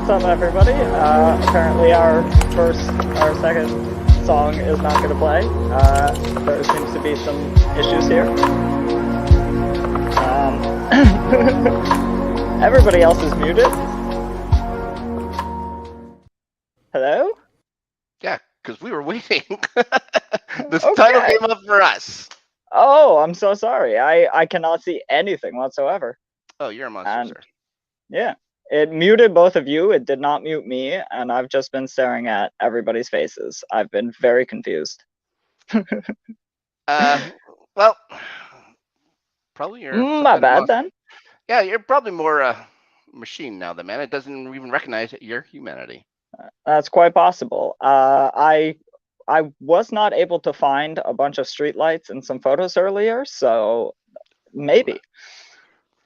What's up, everybody? Apparently our second song is not going to play. There seems to be some issues here. Everybody else is muted. Hello? Yeah, because we were waiting. This Okay. title came up for us. Oh, I'm so sorry. I cannot see anything whatsoever. Oh, you're a monster, sir. Yeah. It muted both of you. It did not mute me, and I've just been staring at everybody's faces. I've been very confused. Well, probably you're some My kind of bad monster. then. Yeah, you're probably more machine now, man. It doesn't even recognize your humanity. That's quite possible. I was not able to find a bunch of streetlights and some photos earlier, so maybe.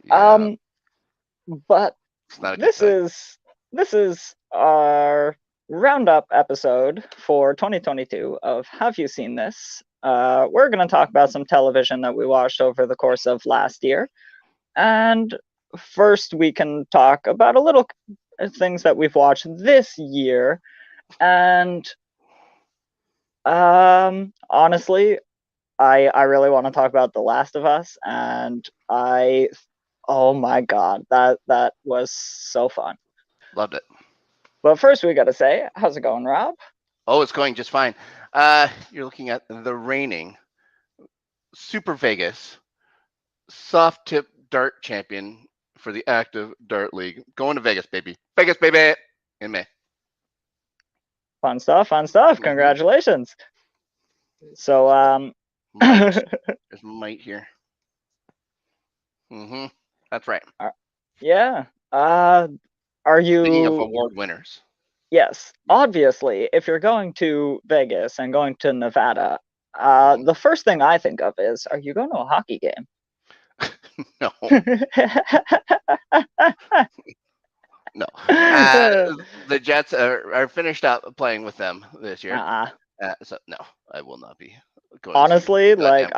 Yeah, But it's not a good this sign. is our roundup episode for 2022 of Have You Seen This? We're going to talk about some television that we watched over the course of last year. And first, we can talk about a little things that we've watched this year. And honestly, I really want to talk about The Last of Us, and oh my god, that was so fun. Loved it. But first, we got to say, how's it going, Rob? Oh, it's going just fine. You're looking at the reigning Super Vegas soft tip dart champion for the active dart league. Going to Vegas, baby. Vegas, baby, in May. Fun stuff, fun stuff. Congratulations. So, Might. There's might here. That's right. Yeah. Are you? Speaking of award winners. Yes. Obviously, if you're going to Vegas and going to Nevada, the first thing I think of is, are you going to a hockey game? No. No. The Jets are finished up playing with them this year. So no, I will not be going. Honestly, like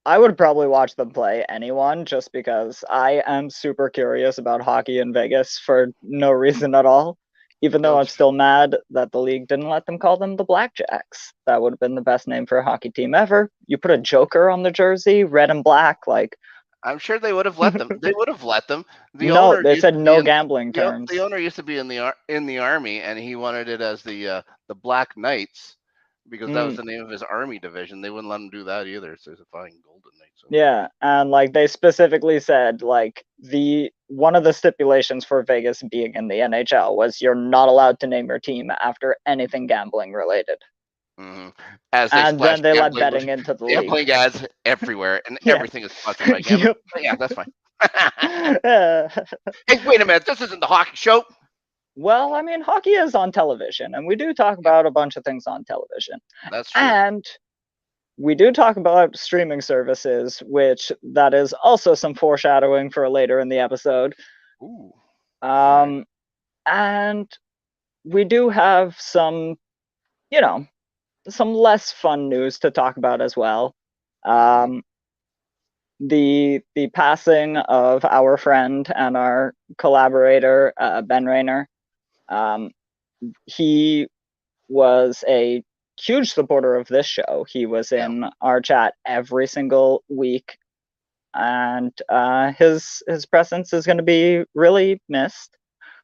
I would probably watch them play anyone, just because I am super curious about hockey in Vegas for no reason at all. Even though I'm still mad that the league didn't let them call them the Blackjacks. That would have been the best name for a hockey team ever. You put a Joker on the jersey, red and black, like. I'm sure they would have let them. They would have let them. No, they said no gambling terms. The owner used to be in the army, and he wanted it as the Black Knights because that was the name of his army division. They wouldn't let him do that either. So it's a fine Golden Knight. So. Yeah, and like they specifically said, like one of the stipulations for Vegas being in the NHL was you're not allowed to name your team after anything gambling related. And then they let betting into the league. Gambling ads everywhere, and everything is sponsored by gambling. Yeah, that's fine. Hey, wait a minute! This isn't the hockey show. Well, I mean, hockey is on television, and we do talk about a bunch of things on television. That's true. And we do talk about streaming services, which that is also some foreshadowing for later in the episode. Ooh. And we do have some, some less fun news to talk about as well. The passing of our friend and our collaborator, Ben Rayner. He was a huge supporter of this show. He was in our chat every single week, and his presence is going to be really missed.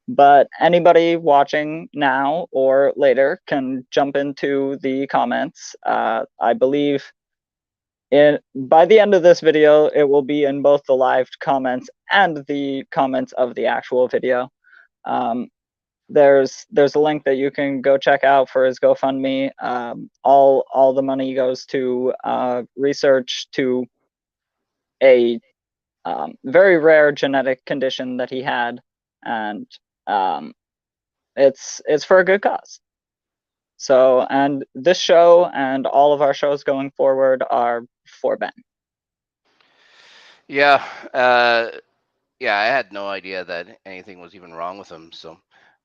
But anybody watching now or later can jump into the comments. I believe by the end of this video, it will be in both the live comments and the comments of the actual video. There's a link that you can go check out for his GoFundMe. All the money goes to research to a very rare genetic condition that he had, and it's for a good cause. So, and this show and all of our shows going forward are for Ben. Yeah, I had no idea that anything was even wrong with him. So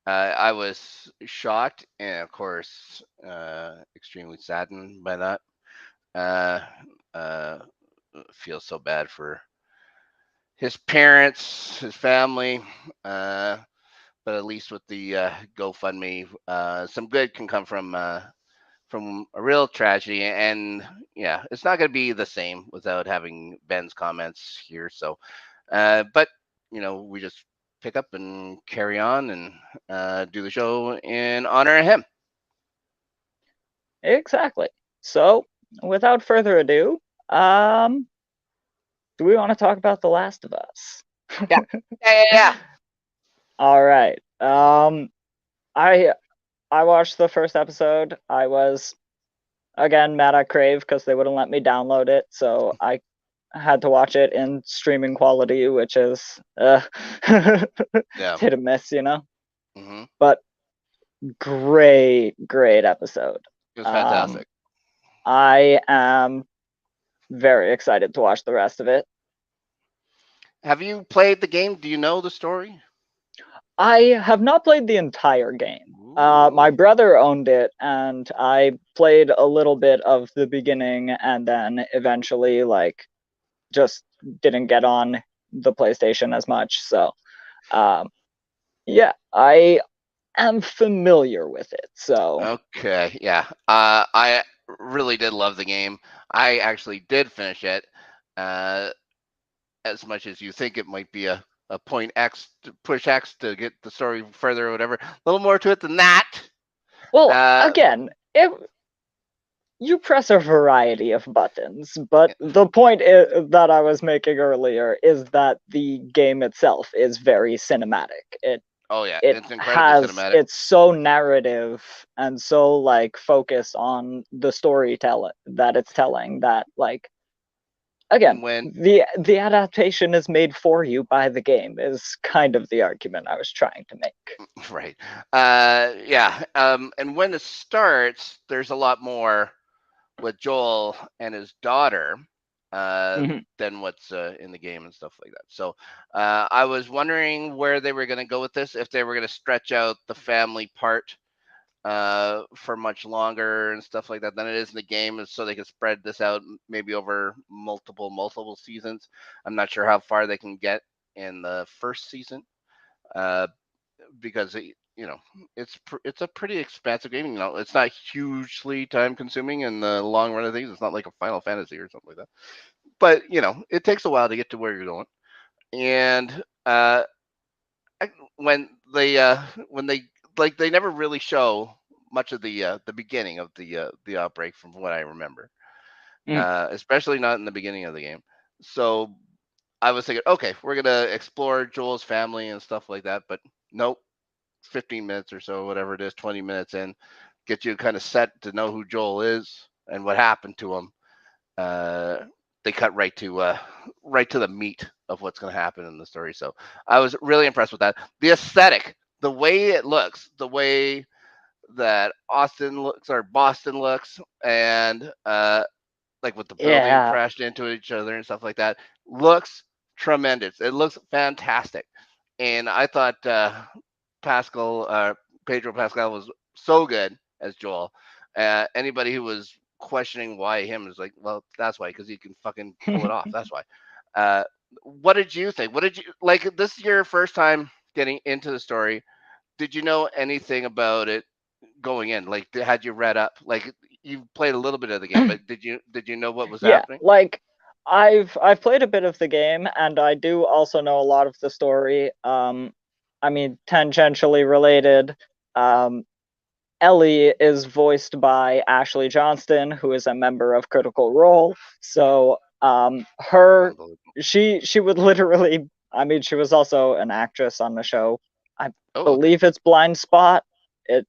I was shocked and, of course, extremely saddened by that. Feel so bad for his parents, his family. but at least with the GoFundMe, some good can come from a real tragedy. And yeah, it's not going to be the same without having Ben's comments here. So, but we just pick up and carry on and do the show in honor of him. Exactly. So, without further ado, do we want to talk about The Last of Us? Yeah, yeah. All right. I watched the first episode. I was again mad at Crave because they wouldn't let me download it, so I had to watch it in streaming quality, which is Yeah. hit and miss, you know. Mm-hmm. But great episode. It was Um, fantastic. I am very excited to watch the rest of it. Have you played the game? Do you know the story? I have not played the entire game. My Ooh. brother owned it, and I played a little bit of the beginning, and then eventually, like, just didn't get on the PlayStation as much. So, um, yeah, I am familiar with it. So, Okay, yeah. I really did love the game. I actually did finish it. Uh, as much as you think it might be a point X to push X to get the story further or whatever. A little more to it than that. well, Uh, again, if you press a variety of buttons, but the point that I was making earlier is that the game itself is very cinematic. oh yeah, It it's incredibly has cinematic. it's so narrative and so like focused on the storytelling that it's telling that, like, again, When the adaptation is made for you by the game is kind of the argument I was trying to make. right, yeah, and when it starts, there's a lot more with Joel and his daughter uh, Mhm. than what's in the game and stuff like that. So I was wondering where they were going to go with this, if they were going to stretch out the family part for much longer and stuff like that than it is in the game, so they can spread this out maybe over multiple seasons. I'm not sure how far they can get in the first season. Uh, because it's a pretty expansive game. It's not hugely time consuming in the long run of things. It's not like a Final Fantasy or something like that. But it takes a while to get to where you're going. And when they like they never really show much of the beginning of the outbreak from what I remember. Mhm. Especially not in the beginning of the game. So I was thinking, okay, we're gonna explore Joel's family and stuff like that, but nope. 15 minutes or so, whatever it is, 20 minutes in, get you kind of set to know who Joel is and what happened to him. Uh, they cut right to the meat of what's going to happen in the story. So I was really impressed with that. The aesthetic, the way it looks, the way that Austin looks or Boston looks, and like with the building Yeah. crashed into each other and stuff like that, looks tremendous. It looks fantastic. And I thought Pascal, Pedro Pascal was so good as Joel. Anybody who was questioning why him is like, well, that's why, because he can fucking pull it off. That's why. Uh, what did you think? What did you like? This is your first time getting into the story. Did you know anything about it going in? Like, had you read up? Like, you played a little bit of the game, but did you know what was Yeah, happening? like I've played a bit of the game, and I do also know a lot of the story. I mean, tangentially related. Um, Ellie is voiced by Ashley Johnston, who is a member of Critical Role. So, her Unbelievable. she would literally. I mean, she was also an actress on the show. I Oh, okay. believe it's Blind Spot. It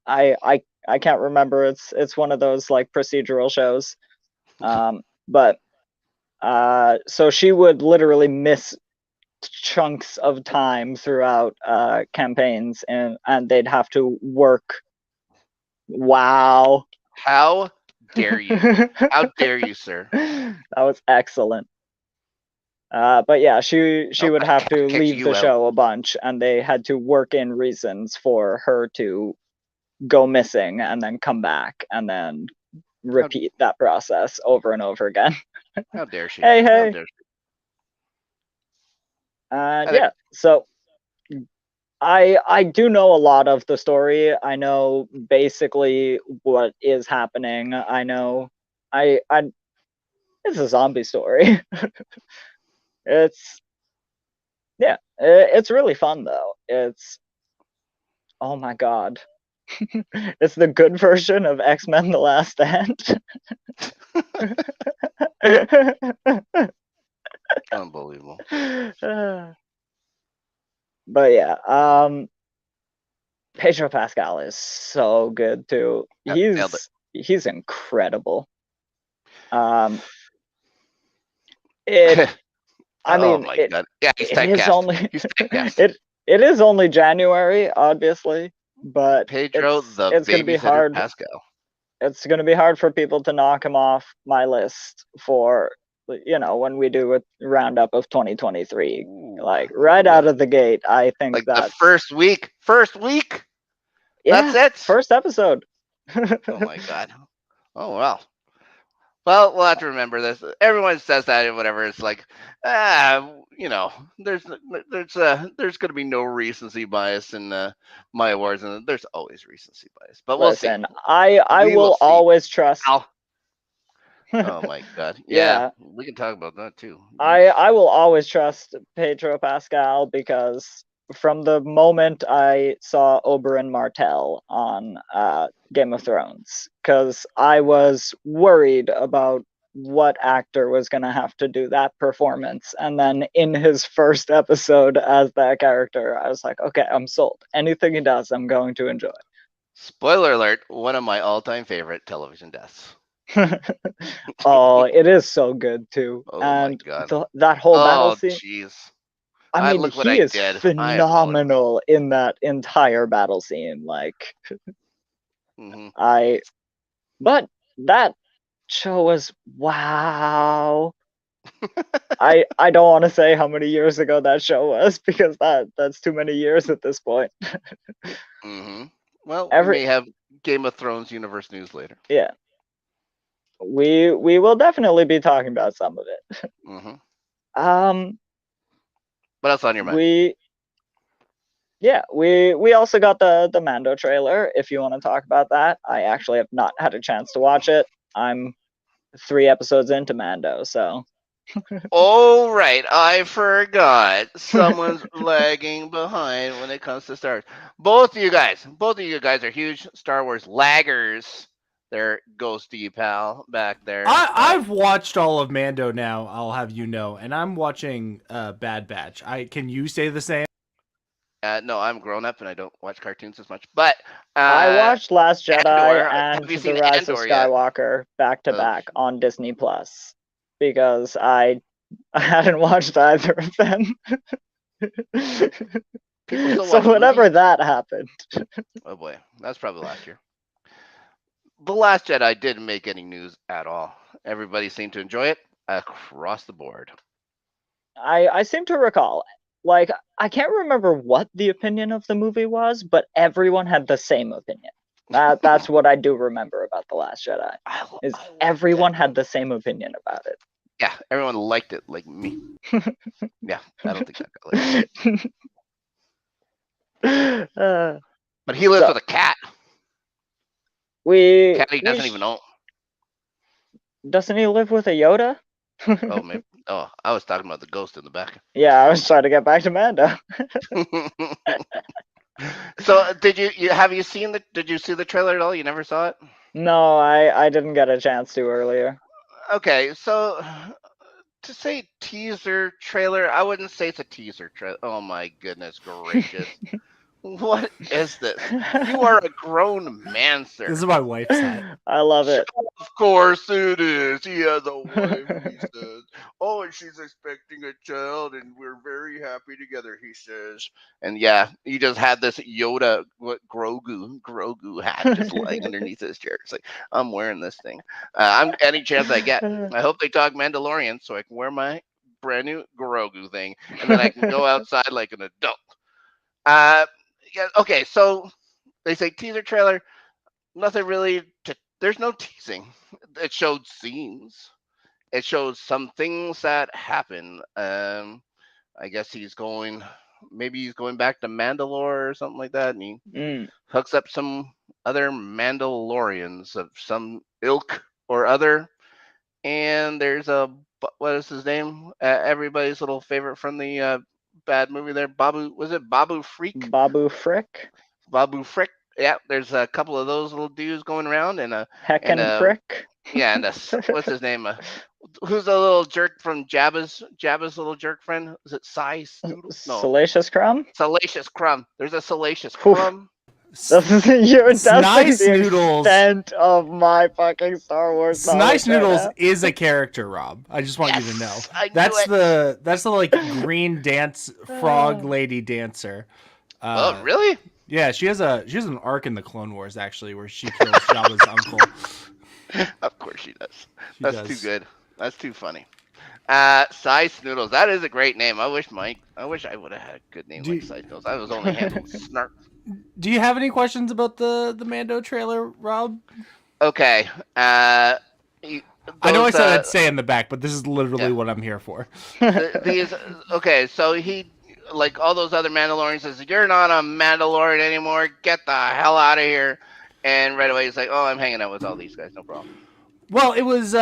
I can't remember. It's one of those like procedural shows. But so she would literally miss chunks of time throughout campaigns, and they'd have to work. Wow. How dare you? How That dare you, sir? was excellent. But yeah, she Nope, would have to kick leave the you out. show a bunch, and they had to work in reasons for her to go missing and then come back and then How repeat that process over and over again. how dare she? Hey, How hey. dare she? And I think yeah, so I do know a lot of the story. I know basically what is happening. I know I it's a zombie story. It's yeah, it's really fun though. It's oh my god. It's the good version of X-Men The Last Stand. Unbelievable. But yeah, Pedro Pascal is so good too. Yep, nailed it. He's incredible. Um, it I Oh mean my god. Yeah, he's it is typecast. only He's typecast. it is only January, obviously, but Pedro the it's gonna be babysitter hard. Pascal. It's gonna be hard for people to knock him off my list for when we do a roundup of 2023. Ooh, Like right ooh. out of the gate, I think Like the that's first week. First week. That's yeah, it. first episode. Oh my god. Oh well. Well, we'll have to remember this. Everyone says that and whatever. It's like, there's there's going to be no recency bias in my awards, and there's always recency bias. But we'll see. Listen, I We will will see. always trust. Al. Oh my god. Yeah, Yeah, we can talk about that too. Yeesh. I will always trust Pedro Pascal because from the moment I saw Oberyn Martell on Game of Thrones, because I was worried about what actor was going to have to do that performance, and then in his first episode as that character, I was like, okay, I'm sold. Anything he does, I'm going to enjoy. Spoiler alert: one of my all-time favorite television deaths. Oh, it is so good too, Oh my and god. that whole battle Oh scene. jeez. I I mean, look what he I is did. I apologize. phenomenal in that entire battle scene. Like, Hmm. I, but that show was wow. I don't want to say how many years ago that show was because that's too many years at this point. Hmm. Well, we Every may have Game of Thrones universe news later. yeah, we will definitely be talking about some of it. Hmm. Um, What else on your mind? we yeah, we also got the Mando trailer. If you want to talk about that, I actually have not had a chance to watch it. I'm 3 episodes into Mando, so Oh right, I forgot. Someone's lagging behind when it comes to Star Wars. Both of you guys are huge Star Wars laggers. There goes to you, pal, back there. I've watched all of Mando now, I'll have you know, and I'm watching Bad Batch. Can you say the same? No, I'm grown up and I don't watch cartoons as much. But I watched Last Jedi Andor, and have you The seen Rise of Andor yet? Skywalker back to Oh, back on Disney Plus because I hadn't watched either of them. people still So watch movies? whenever that happened, Oh boy, that's probably last year. The Last Jedi didn't make any news at all. Everybody seemed to enjoy it across the board. I seem to recall, like, I can't remember what the opinion of the movie was, but everyone had the same opinion. That's what I do remember about The Last Jedi, is I liked it. everyone had the same opinion about Yeah, everyone liked it like me. Yeah, I don't think that got like. it. But he lives So with a cat. we Cat he we doesn't even own. doesn't he live with a Yoda? Oh, maybe. Oh, I was talking about the ghost in the back. Yeah, I was trying to get back to Mando. So, have you seen the? Did you see the trailer at all? You never saw it. No, I didn't get a chance to earlier. Okay, so to say teaser trailer, I wouldn't say it's a teaser trailer. Oh my goodness gracious. What is this? You are a grown man, sir. This is my wife's hat. I love it. Of course it is. He has a wife, he says. Oh, and she's expecting a child, and we're very happy together, he says. And yeah, he just had this Yoda, Grogu hat just lying underneath his chair. It's like, I'm wearing this thing. I'm any chance I get. I hope they talk Mandalorian so I can wear my brand new Grogu thing, and then I can go outside like an adult. Uh, yeah, okay, so they say teaser trailer. Nothing really there's no teasing. It showed scenes. It shows some things that happen. I guess he's going maybe he's going back to Mandalore or something like that, and he Mm. hooks up some other Mandalorians of some ilk or other. And there's what is his name? Everybody's little favorite from the bad movie there, Babu. Was it Babu Freak? Babu Frick, Babu Frick. Yeah, there's a couple of those little dudes going around, and Heckin' Frick, yeah, and what's his name? Who's the little jerk from Jabba's little jerk friend? Is it Size Noodle? No, Salacious Crumb. Salacious Crumb. There's a Salacious Oof. Crumb. You're testing Snice the Noodles. extent of my fucking Star Wars Snice knowledge right Noodles now. is a character, Rob. I just want you to know. Yes, I knew That's it. the like green dance frog lady dancer. Oh, really? Yeah, she has an arc in the Clone Wars actually where she kills Jabba's uncle. Of course she does. She That's does. too good. That's too funny. Size Noodles. That is a great name. I wish I would have had a good name like Size Noodles. I was only handling Snark. Do you have any questions about the Mando trailer, Rob? Okay. I know I said I'd stay in the back, but this is literally what I'm here for. These okay, so he like all those other Mandalorians says, "You're not a Mandalorian anymore. Get the hell out of here!" And right away he's like, "Oh, I'm hanging out with all these guys. No problem." Well, it was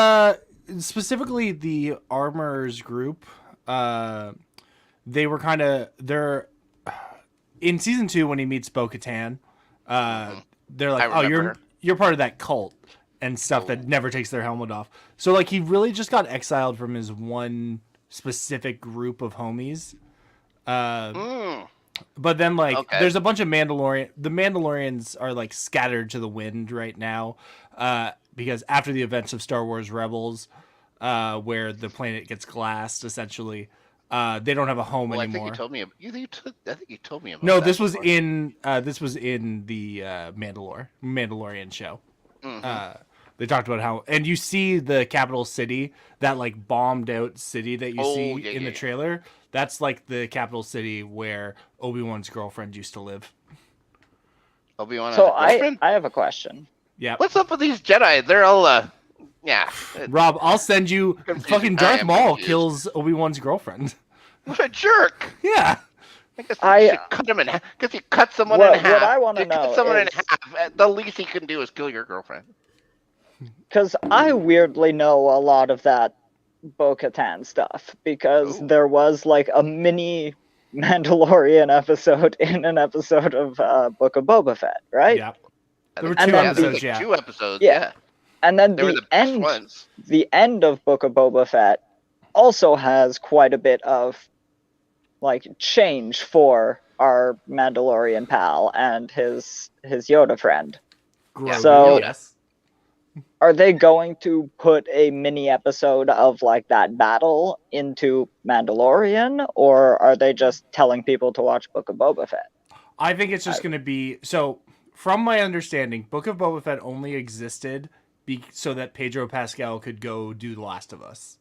specifically the Armorers group. They were they're in season 2 when he meets Bo-Katan. They're like, "Oh, you're part of that cult and stuff that never takes their helmet off." So like he really just got exiled from his one specific group of homies. But then like there's a bunch of the Mandalorians are like scattered to the wind right now. Because after the events of Star Wars Rebels, where the planet gets glassed, essentially, they don't have a home anymore. I think you told me. I think you told me about. No, that this was before. in the Mandalorian show. They talked about how, and you see the capital city, that like bombed out city that you see in the trailer. That's like the capital city where Obi-Wan's girlfriend used to live. Obi-Wan. So I have a question. Yeah. What's up with these Jedi? They're all yeah. Rob, I'll send you. Fucking Darth Maul kills Obi-Wan's girlfriend. What a jerk! Yeah. I guess you should cut him in half. Because he cut someone in half. What I want to know cut someone in half. The least he can do is kill your girlfriend. Because I weirdly know a lot of that Bo-Katan stuff, because there was like a mini Mandalorian episode in an episode of Book of Boba Fett, right? Yeah. There were 2 episodes, like 2 episodes, yeah. And then the end of Book of Boba Fett also has quite a bit of like change for our Mandalorian pal and his Yoda friend. Grogu, so yes. Are they going to put a mini episode of like that battle into Mandalorian, or are they just telling people to watch Book of Boba Fett? I think it's just going to be so. From my understanding, Book of Boba Fett only existed so that Pedro Pascal could go do The Last of Us.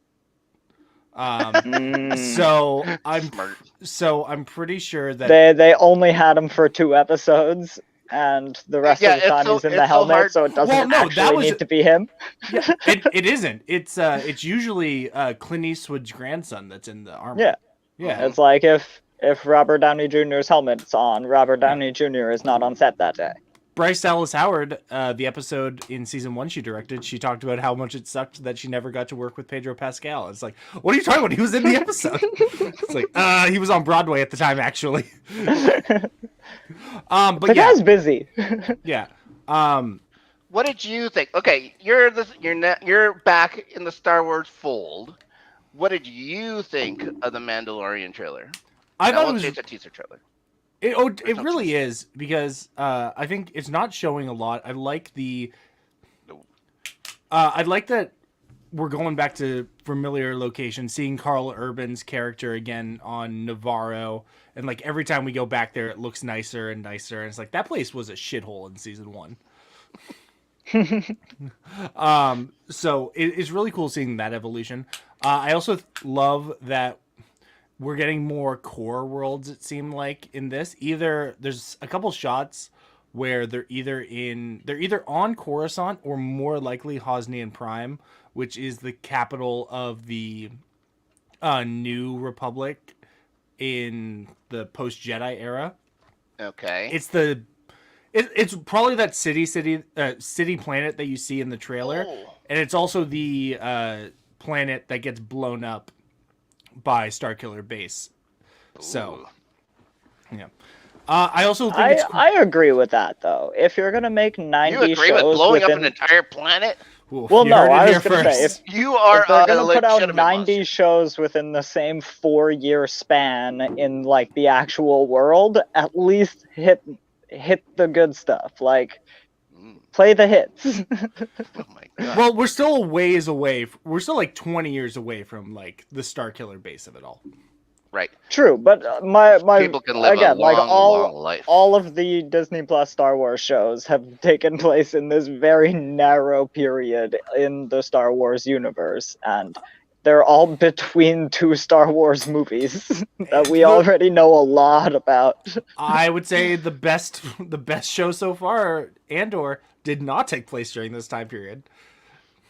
So I'm pretty sure that they only had him for 2 episodes. And the rest of the time he's in the helmet, so it doesn't need to be him. Yeah, it isn't. It's usually Clint Eastwood's grandson that's in the armor. Yeah. It's like if Robert Downey Jr.'s helmet's on, Robert Downey Jr. is not on set that day. Bryce Dallas Howard, the episode in season 1 she directed, she talked about how much it sucked that she never got to work with Pedro Pascal. It's like, what are you talking about? He was in the episode. It's like, he was on Broadway at the time, actually. But the guy's busy. Yeah. What did you think? Okay, you're back in the Star Wars fold. What did you think of the Mandalorian trailer? I thought it's a teaser trailer. It really is, because I think it's not showing a lot. I like that we're going back to familiar locations, seeing Carl Urban's character again on Navarro, and like every time we go back there, it looks nicer and nicer. And it's like that place was a shithole in season 1. So it's really cool seeing that evolution. I also love that we're getting more core worlds, it seemed like, in this. There's a couple shots where they're either on Coruscant or more likely Hosnian Prime, which is the capital of the New Republic in the post Jedi era. Okay. It's probably that city planet that you see in the trailer, and it's also the planet that gets blown up by Starkiller Base. So, yeah. I also think I agree with that though. If you're gonna make 90 You agree shows with blowing within... up an entire planet? Oof, Well, you no, heard it I here was gonna say first. You are if they're a gonna put out legitimate 90 monster. shows within the same 4-year span in like the actual world, at least hit the good stuff. Like play the hits. Oh my god. Well, we're still a ways away. We're still like 20 years away from like the Starkiller Base of it all. Right. True, but my People can live again, a like long life. all of the Disney Plus Star Wars shows have taken place in this very narrow period in the Star Wars universe, and they're all between 2 Star Wars movies that we already know a lot about. I would say the best show so far, Andor, did not take place during this time period.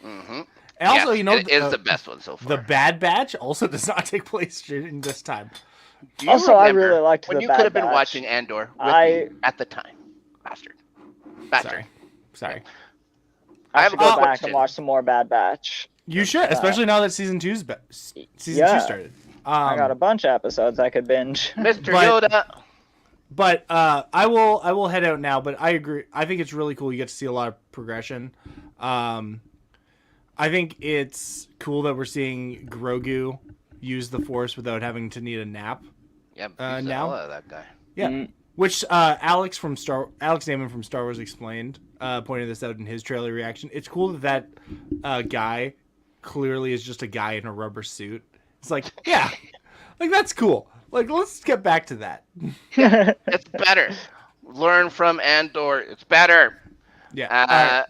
Mm-hmm. And also, it is the best one so far. The Bad Batch also does not take place during this time. Do you Also, I really liked when the you Bad could have been Batch. watching Andor with me at the time, bastard. Sorry. I should go back question. and watch some more Bad Batch. You should, especially now that season 2 started. I got a bunch of episodes I could binge. Mr. Yoda. But I will head out now. But I agree. I think it's really cool. You get to see a lot of progression. I think it's cool that we're seeing Grogu use the Force without having to need a nap. Yeah, now that guy. Yeah, which Alex Damon from Star Wars Explained pointed this out in his trailer reaction. It's cool that guy clearly is just a guy in a rubber suit. It's like, yeah, like that's cool. Like, let's get back to that. It's better. Learn from Andor. It's better. Yeah.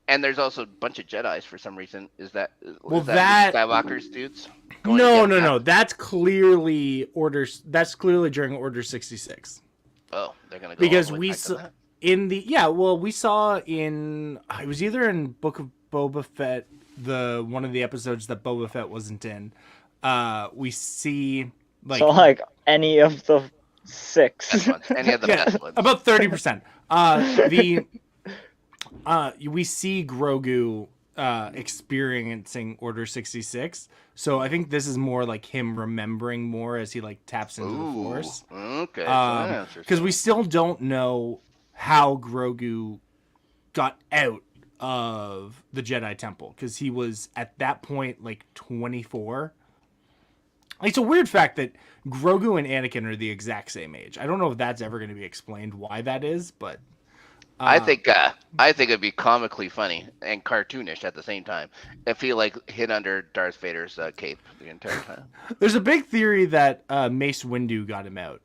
And there's also a bunch of Jedis for some reason. Is that Skywalker's dudes? No. That's clearly orders. That's clearly during Order 66. Oh, they're gonna go because all the way we back to saw that? we saw in it was either in Book of Boba Fett, the one of the episodes that Boba Fett wasn't in. We see like any of the 6. Any of the best ones. About 30%. We see Grogu experiencing Order 66. So I think this is more like him remembering more as he like taps into the Force. Okay. Because we still don't know how Grogu got out of the Jedi Temple, because he was at that point like 24. It's a weird fact that Grogu and Anakin are the exact same age. I don't know if that's ever going to be explained why that is, but I think it'd be comically funny and cartoonish at the same time if he like hid under Darth Vader's cape the entire time. There's a big theory that Mace Windu got him out.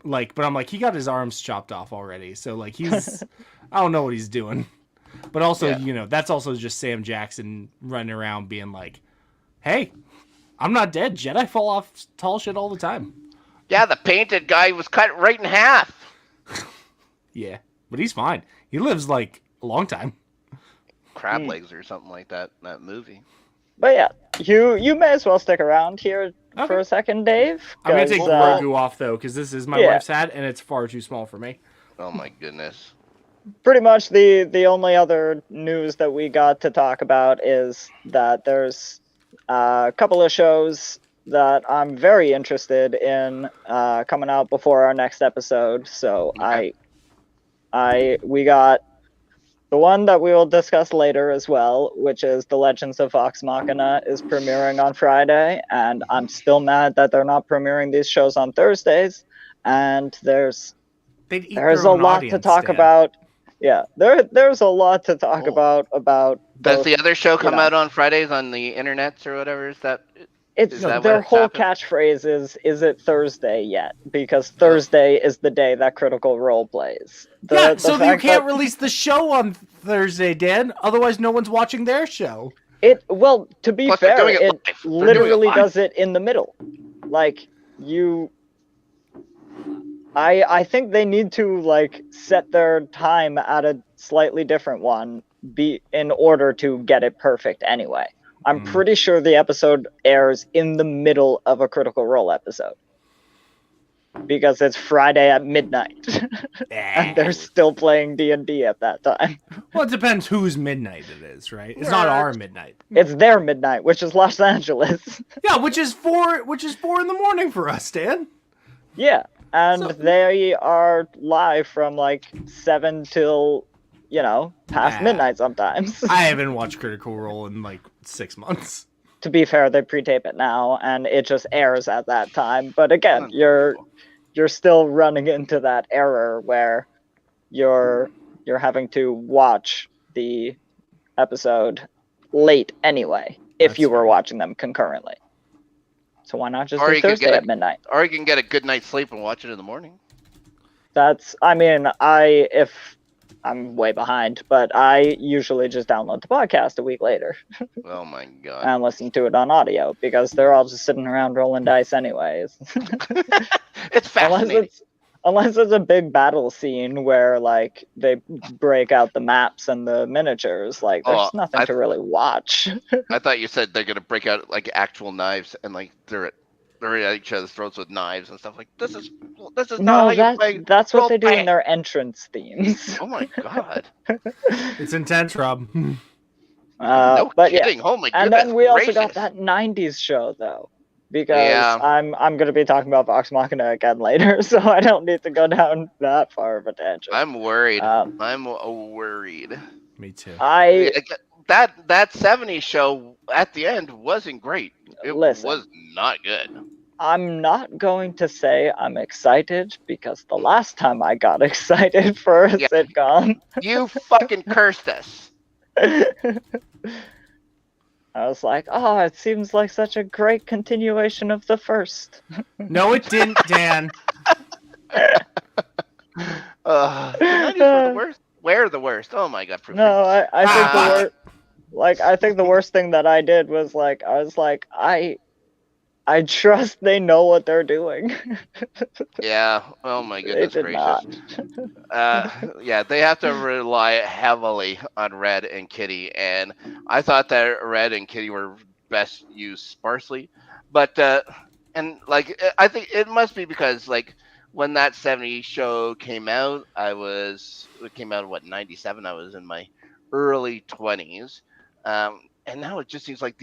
But I'm like, he got his arms chopped off already, so like he's I don't know what he's doing. But also, that's also just Sam Jackson running around being like, "Hey, I'm not dead. Jedi fall off tall shit all the time." Yeah, the painted guy was cut right in half. Yeah. But he's fine. He lives like a long time. Crab legs or something like that in that movie. But yeah, you may as well stick around here for a second, Dave. I'm gonna take Grogu off though, because this is my wife's hat and it's far too small for me. Oh my goodness. Pretty much the only other news that we got to talk about is that there's a couple of shows that I'm very interested in coming out before our next episode. So Okay. we got the one that we will discuss later as well, which is The Legends of Vox Machina is premiering on Friday, and I'm still mad that they're not premiering these shows on Thursdays. And there's a lot to talk about. Yeah, there's a lot to talk about Does the other show come know. out on Fridays on the internets or whatever? Is that Their whole happened? catchphrase is it Thursday yet? Because Thursday is the day that Critical Role plays. So you can't release the show on Thursday, Dan. Otherwise, no one's watching their show. Well, to be Plus, they're fair, doing it it live. They're doing it literally live. does it in the middle. Like I think they need to like set their time at a slightly different one in order to get it perfect anyway. I'm pretty sure the episode airs in the middle of a Critical Role episode. because it's Friday at midnight, and they're still playing D&D at that time. Well, it depends whose midnight it is, right? It's not our midnight. It's their midnight, which is Los Angeles. Yeah, which is 4 in the morning for us, Dan. Yeah, and they are live from like 7 till, past midnight sometimes. I haven't watched Critical Role in like 6 months. To be fair, they pre-tape it now, and it just airs at that time. But again, you're still running into that error where you're having to watch the episode late anyway, if you were watching them concurrently. So why not just do Thursday at midnight? Or you can get a good night's sleep and watch it in the morning. If I'm way behind, but I usually just download the podcast a week later. Oh my god. And listen to it on audio, because they're all just sitting around rolling dice anyways. It's fascinating. Unless it's a big battle scene where like they break out the maps and the miniatures, like there's nothing to really watch. I thought you said they're gonna break out like actual knives and like they're at each other's throats with knives and stuff. Like this is no, not how you play. That's what they do in their entrance themes. Oh my god. It's intense, Rob. No but kidding. Yeah. Oh my and goodness then we gracious. also got that 90s show though. Because I'm going to be talking about Vox Machina again later, so I don't need to go down that far of a tangent. I'm worried. I'm worried. Me too. That 70s show at the end wasn't great. It was not good. I'm not going to say I'm excited, because the last time I got excited for a sitcom, you fucking cursed us. I was like, oh, it seems like such a great continuation of the first. No, it didn't, Dan. The 90s were the worst. Where the worst? Oh my god. No, I think the worst. Like, I think the worst thing that I did was like, I was like, I trust they know what they're doing. Yeah. Oh my goodness gracious. Yeah, they have to rely heavily on Red and Kitty, and I thought that Red and Kitty were best used sparsely, but and like I think it must be because like when that 70s show came out, it came out in 97. I was in my early 20s, and now it just seems like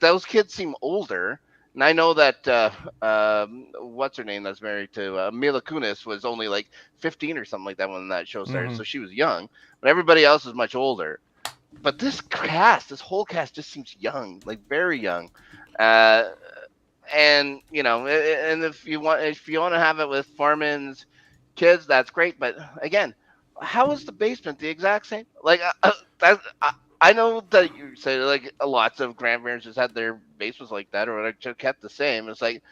those kids seem older. And I know that what's her name that's married to Mila Kunis was only like 15 or something like that when that show started, so she was young. But everybody else is much older. But this whole cast just seems young, like very young. And and if you want to have it with Foreman's kids, that's great. But again, how is the basement the exact same? Like I know that you say like lots of grandparents just had their basements like that or just kept the same. It's like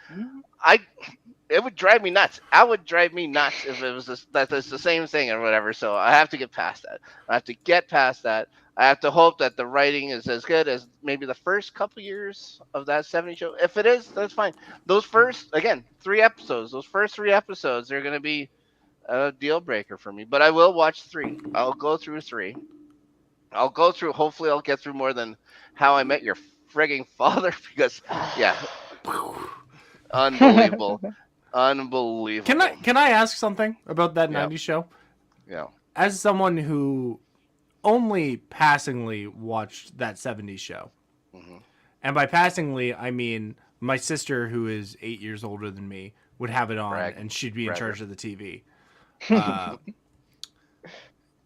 it would drive me nuts. I would drive me nuts if it was that it's the same thing or whatever. So I have to get past that. I have to hope that the writing is as good as maybe the first couple years of that 70s show. If it is, that's fine. Those first 3 episodes, they're going to be a deal breaker for me. But I will watch 3. I'll go through 3. Hopefully I'll get through more than How I Met Your Frigging Father, because unbelievable. Can I ask something about that 90s show? Yeah. As someone who only passingly watched that 70s show, and by passingly I mean my sister, who is 8 years older than me, would have it on, and she'd be in charge of the TV.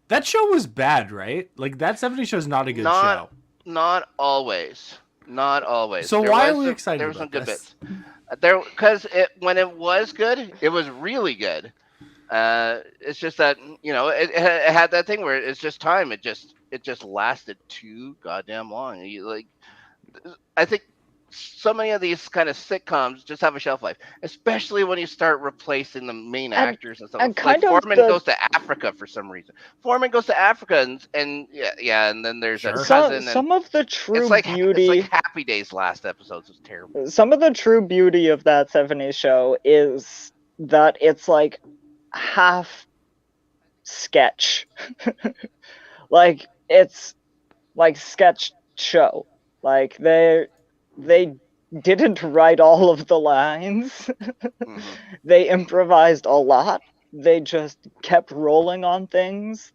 That show was bad, right? Like, that 70s show is not a good show. Not always. So why are we excited there were some about good this? bits. Because when it was good, it was really good. It's just that, it had that thing where it's just time. It just lasted too goddamn long. I think so many of these kind of sitcoms just have a shelf life, especially when you start replacing the main actors and stuff. And like Foreman goes to Africa for some reason. And then there's a cousin. Some of the true beauty. It's like Happy Days last episodes was terrible. Some of the true beauty of that 70s show is that it's like half sketch. Like it's like sketch show. Like they didn't write all of the lines. They improvised a lot. They just kept rolling on things.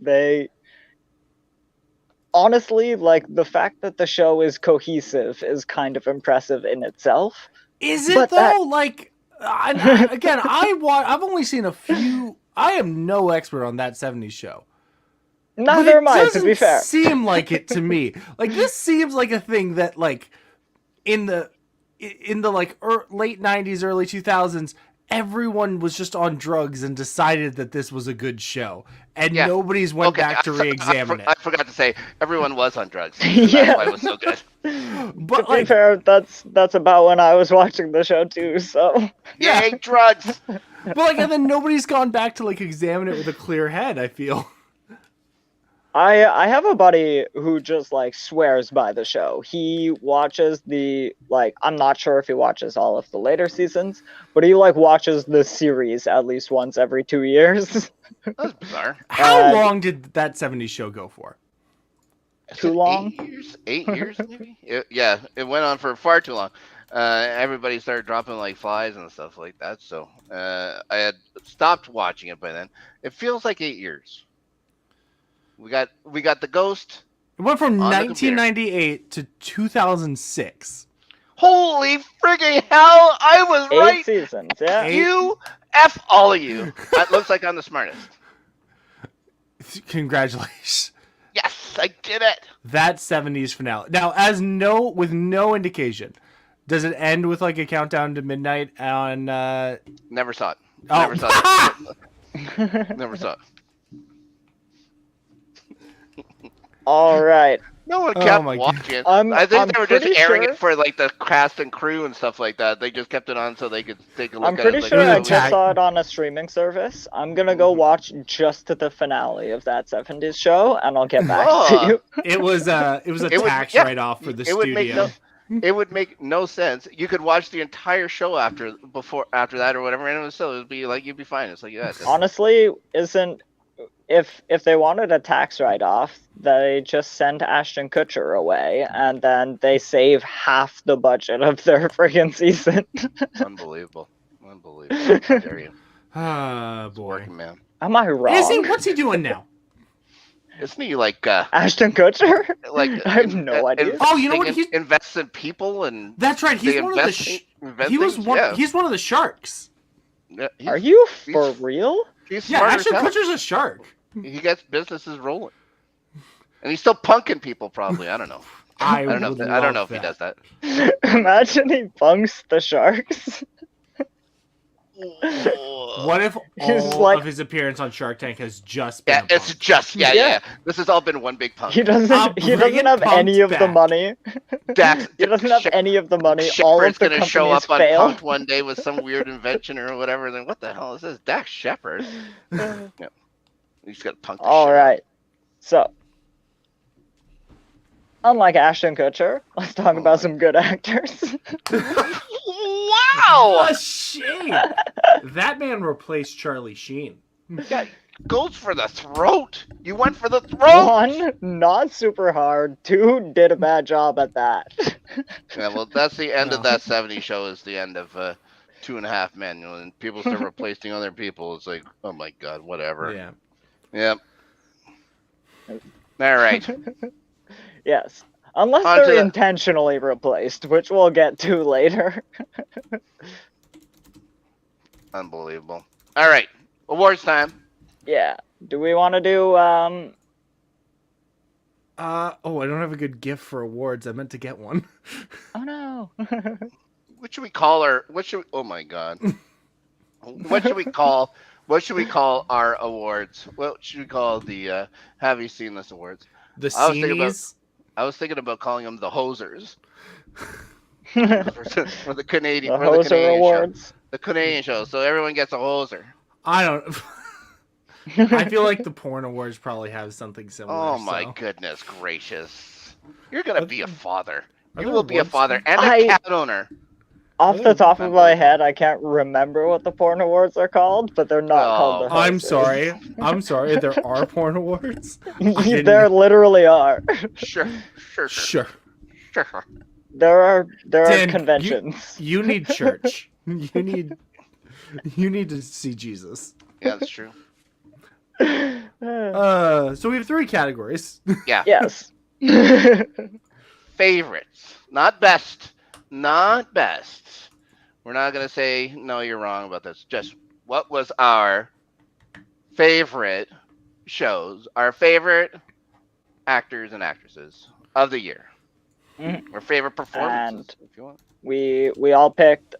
Honestly, like, the fact that the show is cohesive is kind of impressive in itself. Is it But though? Like, again, I've only seen a few. I am no expert on that '70s show. Neither am I, to be fair. It doesn't seem like it to me. Like, this seems like a thing that, like, in the like late '90s, early 2000s, everyone was just on drugs and decided that this was a good show, and nobody's went back to re-examine it. I forgot to say everyone was on drugs. Yeah. That's why it was so good. But to be fair, that's about when I was watching the show too. So yay, drugs. But like, and then nobody's gone back to like examine it with a clear head. I feel. I have a buddy who just like swears by the show. He watches I'm not sure if he watches all of the later seasons, but he like watches the series at least once every 2 years. That's bizarre. How long did that '70s show go for? Too long? 8 years? 8 years maybe? It went on for far too long. Everybody started dropping like flies and stuff like that. So I had stopped watching it by then. It feels like 8 years. We got the Ghost. It went from 1998 to 2006. Holy friggin' hell! I was 8 right. seasons, yeah. You F all of you. That looks like I'm the smartest. Congratulations. Yes, I did it. That '70s finale. Now, with no indication, does it end with like a countdown to midnight on? Never saw it. Oh. Never saw it. Never saw it. All right. No one kept watching. I think they were just airing it for like the cast and crew and stuff like that. They just kept it on so they could take a look at it. I'm pretty sure I just saw it on a streaming service. I'm gonna go watch just the finale of that '70s show, and I'll get back to you. It was a tax write-off for the studio. It would make no sense. You could watch the entire show after that or whatever, and it would be like you'd be fine. It's like honestly, if they wanted a tax write-off, they just send Ashton Kutcher away, and then they save half the budget of their friggin' season. Unbelievable. How dare you? Ah, boy. Working man. Am I wrong? Is he? What's he doing now? Isn't he like Ashton Kutcher? Like I have no idea. Oh, you know what? He invests in people and that's right. He's one of the. He's one of the sharks. Yeah, are you for real? Ashton Kutcher's a shark. He gets businesses rolling, and he's still punking people. Probably, I don't know. I don't know if he does that. Imagine he punks the sharks. What if all of his appearance on Shark Tank has just been? It's just yeah. This has all been one big punk. He doesn't have any of the money. He doesn't have any of the money. All of the companies show up on fail. Punk'd one day with some weird invention or whatever. Then what the hell is this? Dax Shepard. Yeah. He's got punk. All right. So, unlike Ashton Kutcher, let's talk about some good actors. Wow! A shame. That man replaced Charlie Sheen. Yeah, goes for the throat. You went for the throat. 1, not super hard. 2, did a bad job at that. Yeah, well, that's the end of that '70s show. Is the end of 2.5 Men. And people start replacing other people. It's like, oh my god, whatever. Yeah. Yep. All right. Yes. Unless they're intentionally replaced, which we'll get to later. Unbelievable. All right. Awards time. Yeah. Do we want to do Oh, I don't have a good gift for awards. I meant to get one. Oh no. What should we call our oh my god. What should we call our awards? What should we call the have you seen this awards? The Scenes? I was thinking about calling them the Hosers. for the Canadian awards. Show. The Canadian show. So everyone gets a hoser. I don't I feel like the porn awards probably have something similar. Oh my goodness gracious. You're gonna be a father. You will be a father and a cat owner. Off the top of my head, I can't remember what the porn awards are called, but they're not called the Hosers. I'm sorry. There are porn awards? There literally are. Sure. there are Dan, conventions. You need church. You need to see Jesus. Yeah, that's true. So we have 3 categories. Yeah. Yes. Favorites, not best, not best. We're not gonna say no, you're wrong about this. Just what was our favorite shows, our favorite actors and actresses of the year, Mhm. our favorite performances, And if you want. we all picked.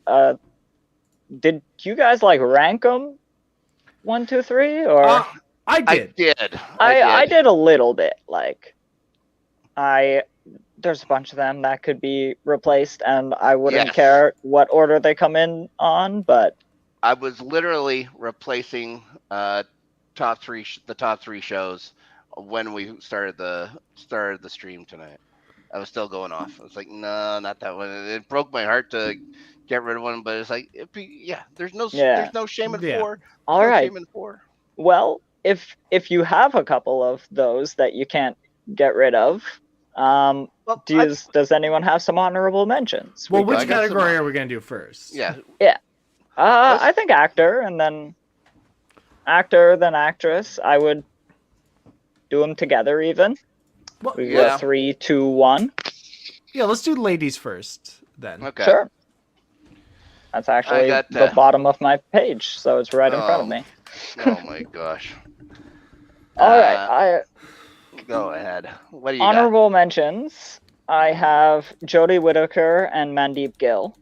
Did you guys like rank them 1, 2, 3, or I I did. did. I did a little bit. Like there's a bunch of them that could be replaced, and I wouldn't Yes. care what order they come in on. But I was literally replacing the top 3 shows when we started the stream tonight. I was still going off. I was like, no, not that one. It broke my heart to get rid of one, but it's like, there's no shame in Yeah. 4. all no right, shame in 4. well, if you have a couple of those that you can't get rid of, Well, does anyone have some honorable mentions? Well, We which I could- got category some- are we gonna do first? yeah, I think actor, and then actor, then actress. I would do them together even. Well, We Yeah. go 3, 2, 1. yeah. Let's do ladies first then. okay. Sure. That's actually got, the bottom of my page, so it's right in front of Oh. me. Oh my gosh. All right, Go ahead. What do you got? honorable mentions. I have Jodie Whittaker and Mandeep Gill.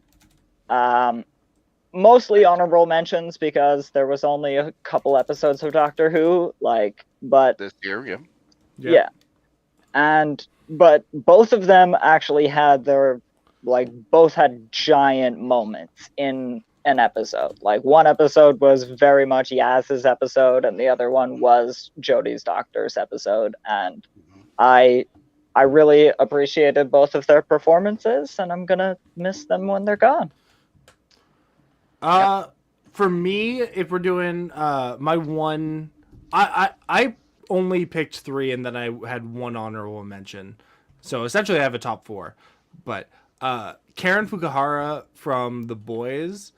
Mostly honorable mentions because there was only a couple episodes of Doctor Who, but This year, yeah. yeah. But both of them actually had both had giant moments in an episode. Like, one episode was very much Yaz's episode, and the other one was Jodie's Doctor's episode. And I really appreciated both of their performances, and I'm gonna miss them when they're gone. For me, if we're doing my one, I only picked 3, and then I had one honorable mention. So essentially, I have a top 4. But Karen Fukuhara from The Boys.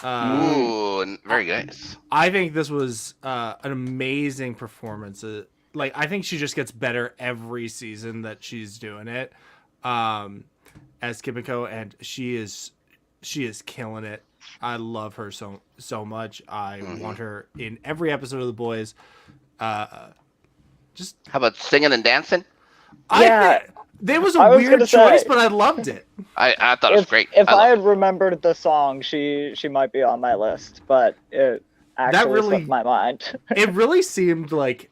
Ooh, very nice. I think this was an amazing performance. I think she just gets better every season that she's doing it as Kimiko, and she is killing it. I love her so much. I want her in every episode of The Boys. Just How about singing and dancing? There was I a was weird gonna choice, say- but I loved it. I thought it was great. If I loved had remembered the song, she might be on my list, but it actually really- slipped my mind. It really seemed like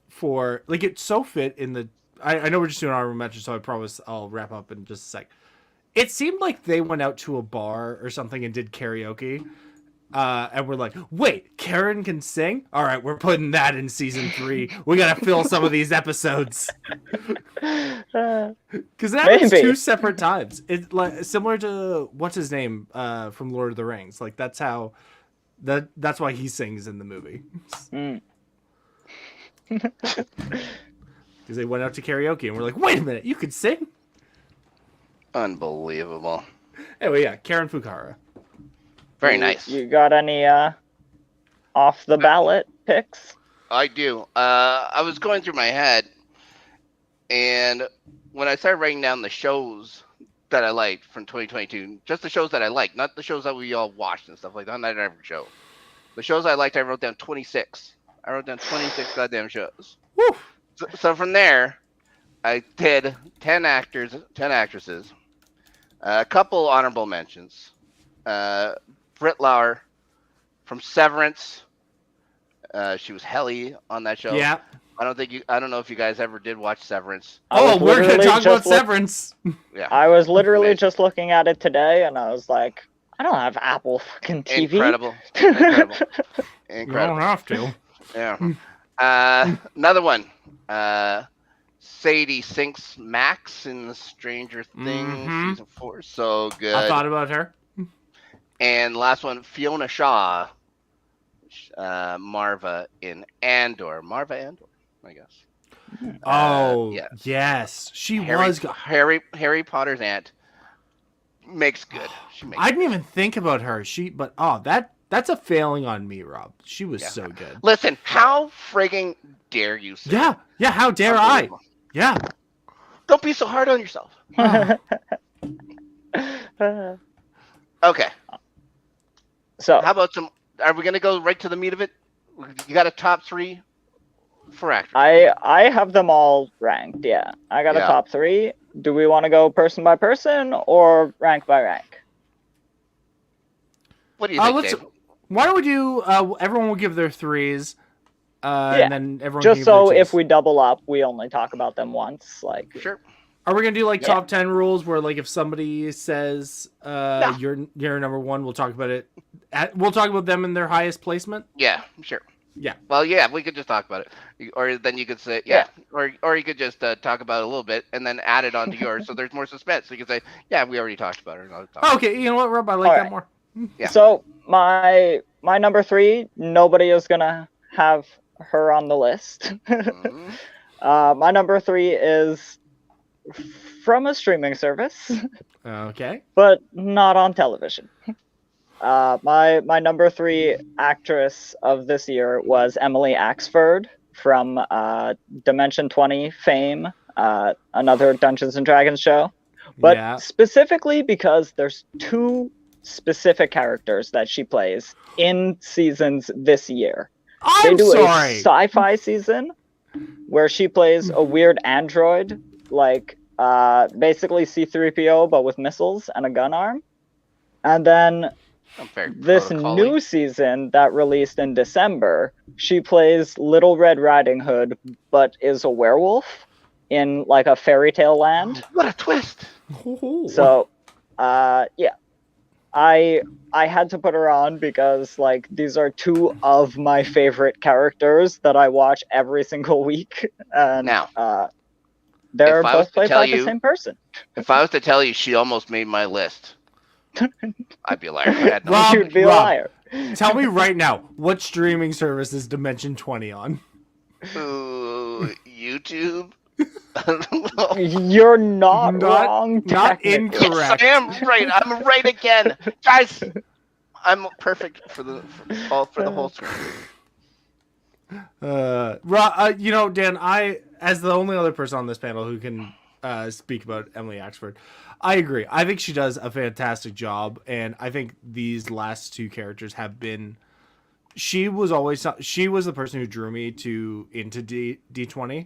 for like it so fit in the. I know we're just doing honorable mentions, so I promise I'll wrap up in just a sec. It seemed like they went out to a bar or something and did karaoke. And we're like, wait, Karen can sing? All right, we're putting that in season 3. We gotta fill some of these episodes because that happens Maybe. 2 separate times. It's like similar to what's his name from Lord of the Rings. Like that's why he sings in the movie. Mm. Because they went out to karaoke and we're like, wait a minute, you could sing? Unbelievable. Anyway, yeah, Karen Fukuhara. Very nice. You got any off the ballot picks? I do. I was going through my head, and when I started writing down the shows that I liked from 2022, just the shows that I liked, not the shows that we all watched and stuff like that, not every show. The shows I liked, I wrote down 26. I wrote down 26 goddamn shows. Woo! So from there, I did 10 actors, 10 actresses, a couple honorable mentions. Britt Lauer from Severance. She was Helly on that show. Yeah. I don't know if you guys ever did watch Severance. Oh, we're gonna literally talk about just Severance. Yeah. I was literally Amazing. just looking at it today, and I was like, I don't have Apple fucking TV. Incredible. Incredible. You Incredible. don't have to. Yeah. Another one. Sadie Sinks Max in the Stranger Things Mhm. season 4. So good. I thought about her. And last one, Fiona Shaw, Marva in Andor. Marva Andor, I guess. Oh, yeah. yes. She was. Harry Potter's aunt. makes good. She makes I didn't even think about her. That's a failing on me, Rob. She was Yeah. so good. Listen, how frigging dare you, sir? Yeah. How dare I? Unbelievable. Yeah. Don't be so hard on yourself. Okay. So How about some? Are we gonna go right to the meat of it? You got a top 3 for actors? I have them all ranked. Yeah, I got a Yeah. top 3. Do we want to go person by person or rank by rank? What do you think, Dave? Why don't we do? Everyone will give their 3s, Yeah, and then everyone just can give so their 2s. if we double up, we only talk about them once. Like, Sure. Are we gonna do like Yeah. top 10 rules where like if somebody says you're number 1, we'll talk about it. We'll talk about them in their highest placement. Yeah, sure. Yeah. Well, yeah, we could just talk about it, or then you could say, or you could just talk about it a little bit and then add it onto yours, so there's more suspense. So you could say, yeah, we already talked about it. Okay, you know what, Rob? I like All that right. more. Yeah. So my number 3, nobody is gonna have her on the list. Mhm. My number 3 is from a streaming service, Okay. but not on television. My number 3 actress of this year was Emily Axford from Dimension 20 fame, another Dungeons and Dragons show. But Yeah. specifically because there's 2 specific characters that she plays in seasons this year. They I'm do sorry. a sci-fi season where she plays a weird android, like basically C-3PO but with missiles and a gun arm. And then this new season that released in December, she plays Little Red Riding Hood but is a werewolf in like a fairy tale land. What a twist! So, yeah. I had to put her on because like these are 2 of my favorite characters that I watch every single week, and Now, they're if I was both to played tell by you- the same person. If I was to tell you she almost made my list, I'd be a liar. I had no Rob, You'd be a Rob. liar. Tell me right now, what streaming service is Dimension 20 on? Ooh, YouTube. You're not wrong. Not technically. incorrect. Yes, I am right. I'm right again, guys. I'm perfect for the whole screen. You know, Dan, I, as the only other person on this panel who can speak about Emily Axford, I agree. I think she does a fantastic job, and I think these last 2 characters have been. She was the person who drew me into D20.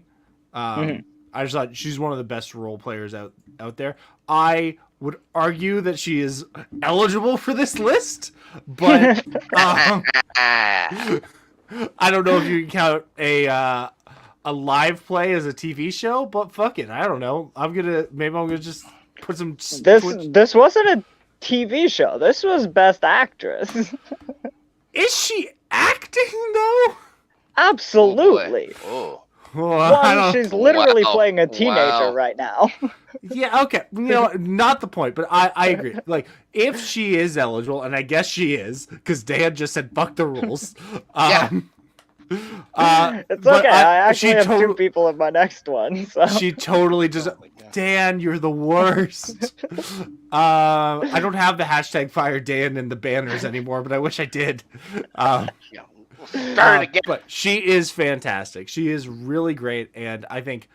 I just thought she's one of the best role players out there. I would argue that she is eligible for this list, but I don't know if you can count a live play as a TV show. But fuck it, I don't know. Maybe I'm gonna just put some. This wasn't a TV show. This was Best Actress. Is she acting though? Absolutely. Oh. Well, she's literally playing a teenager right now. Yeah, okay. You know, not the point, but I agree. Like, if she is eligible, and I guess she is, because Dan just said fuck the rules. It's okay. I actually have 2 people in my next one. So. She totally just... Dan, you're the worst. I don't have the hashtag fire Dan in the banners anymore, but I wish I did. Start again. But she is fantastic. She is really great, and I think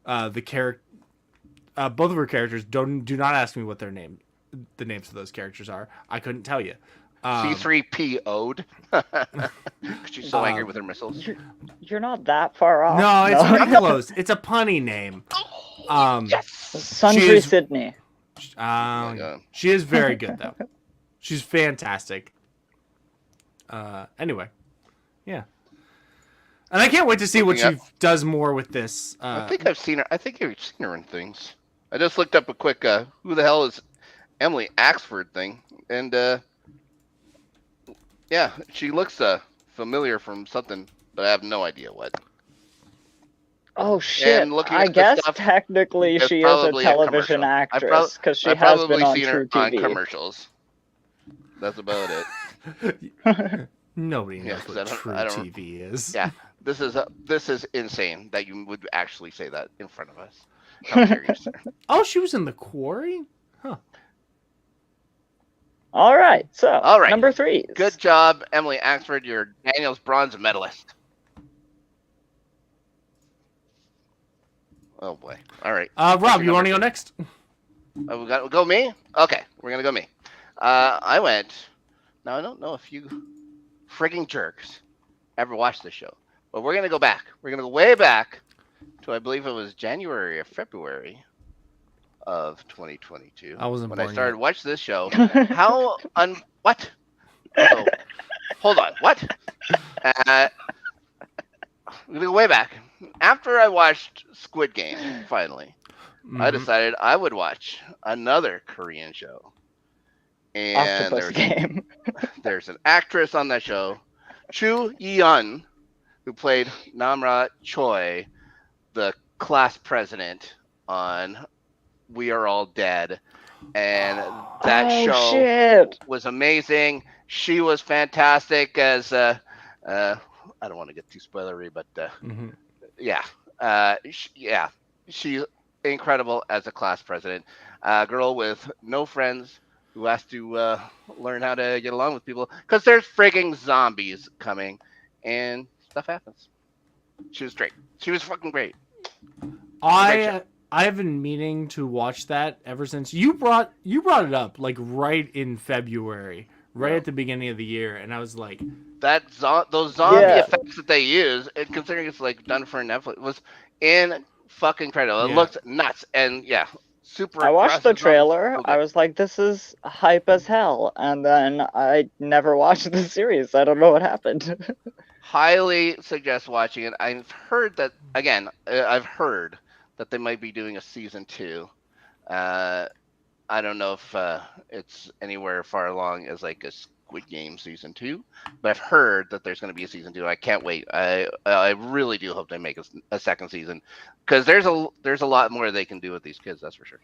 both of her characters do not ask me what the names of those characters are. I couldn't tell you. C-3PO'd. She's so angry with her missiles. You're not that far off. No, it's pretty close. It's a punny name. Yes. Sundry Sydney. She is very good though. She's fantastic. Anyway, yeah. And I can't wait to see what she does more with this. I think I've seen her. I think I've seen her in things. I just looked up a quick who the hell is Emily Axford thing, and yeah, she looks familiar from something, but I have no idea what. Oh shit! And I guess technically she is a television actress because she has been on True TV. On commercials. That's about it. Nobody knows what True TV is. Yeah, this is insane that you would actually say that in front of us. How dare you, sir? Oh, she was in The Quarry? Huh. All right. So, All right. number 3. Good job, Emily Axford. You're Daniel's bronze medalist. Oh boy. All right. Rob, you want to go next? Oh, we'll go me? Okay, we're gonna go me. I went. Now I don't know if you frigging jerks ever watched this show, but we're gonna go back. We're gonna go way back to I believe it was January or February of 2022. I wasn't when born I started yet. watching this show. What? So, hold on. What? We're gonna go way back. After I watched Squid Game, finally, I decided I would watch another Korean show. And Octopus Game. there's an actress on that show, Chu Yeon, who played Namra Choi, the class president on We Are All Dead. And that show was amazing. She was fantastic as I don't want to get too spoilery, but she's incredible as a class president. A girl with no friends who has to learn how to get along with people because there's frigging zombies coming and stuff happens. She was great. She was fucking great. I have been meaning to watch that ever since you brought it up, like right in February, right at the beginning of the year, and I was like, those zombie effects that they use, and considering it's like done for Netflix, was fucking incredible. It looked nuts, and super. I watched the trailer. I was like, this is hype as hell, and then I never watched the series. I don't know what happened. Highly suggest watching it. I've heard that they might be doing a season 2. I don't know if it's anywhere far along as like a Squid Game season 2, but I've heard that there's going to be a season 2. I can't wait. I really do hope they make a second season because there's a lot more they can do with these kids. That's for sure.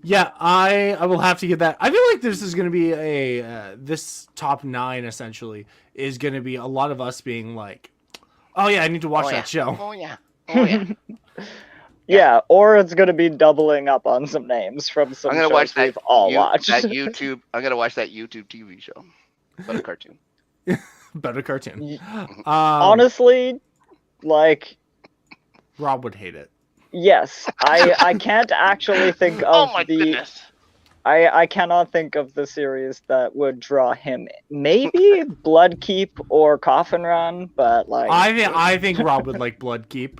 Yeah, I will have to get that. I feel like this is going to be this top 9 essentially is going to be a lot of us being like, oh yeah, I need to watch that show. Oh yeah. Oh yeah. Yeah, or it's going to be doubling up on some names from some shows we've all watched. That YouTube. I'm going to watch that YouTube TV show. Better cartoon. Better cartoon. Honestly, like... Rob would hate it. Yes, I can't actually think of oh my goodness. I cannot think of the series that would draw him. Maybe Bloodkeep or Coffin Run, but like... I think Rob would like Bloodkeep.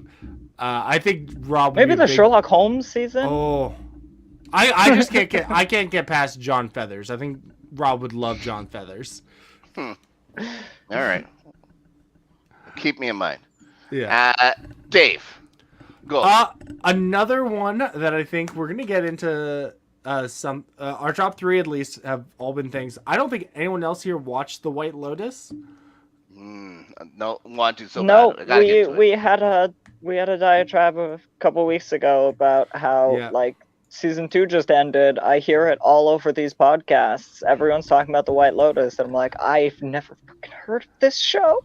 I think Rob maybe the Sherlock Holmes season. Oh, I just can't get past John Feathers. I think Rob would love John Feathers. All right, keep me in mind. Yeah, Dave, go. Another one that I think we're gonna get into. Our top 3 at least have all been things. I don't think anyone else here watched The White Lotus. No, want to so no, bad. we had a diatribe a couple weeks ago about how like season 2 just ended. I hear it all over these podcasts. Everyone's talking about The White Lotus, and I'm like, I've never fucking heard of this show.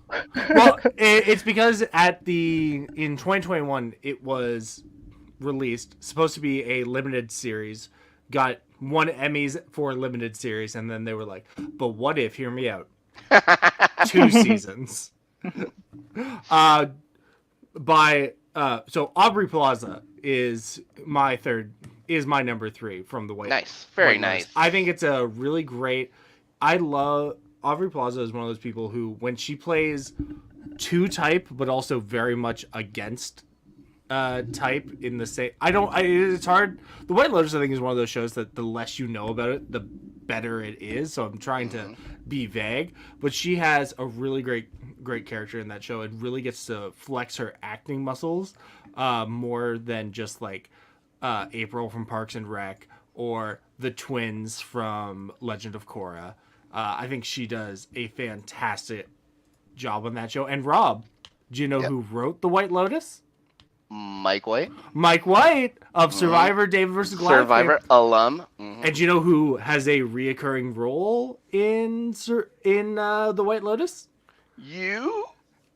Well, it's because in 2021 it was released, supposed to be a limited series, got 1 Emmys for a limited series, and then they were like, but what if, hear me out, 2 seasons. So Aubrey Plaza is my number 3 from the White. Nice, very nice. I think it's a really great. I love Aubrey Plaza is one of those people who, when she plays 2 type, but also very much against type in the same. It's hard. The White Lotus, I think, is one of those shows that the less you know about it, the better it is. So I'm trying to be vague, but she has a really great character in that show and really gets to flex her acting muscles more than just like April from Parks and Rec or the twins from Legend of Korra. I think she does a fantastic job on that show. And Rob, do you know who wrote The White Lotus? Mike White. Mike White of Survivor, David vs. Goliath. Survivor alum. And do you know who has a reoccurring role in The White Lotus? You?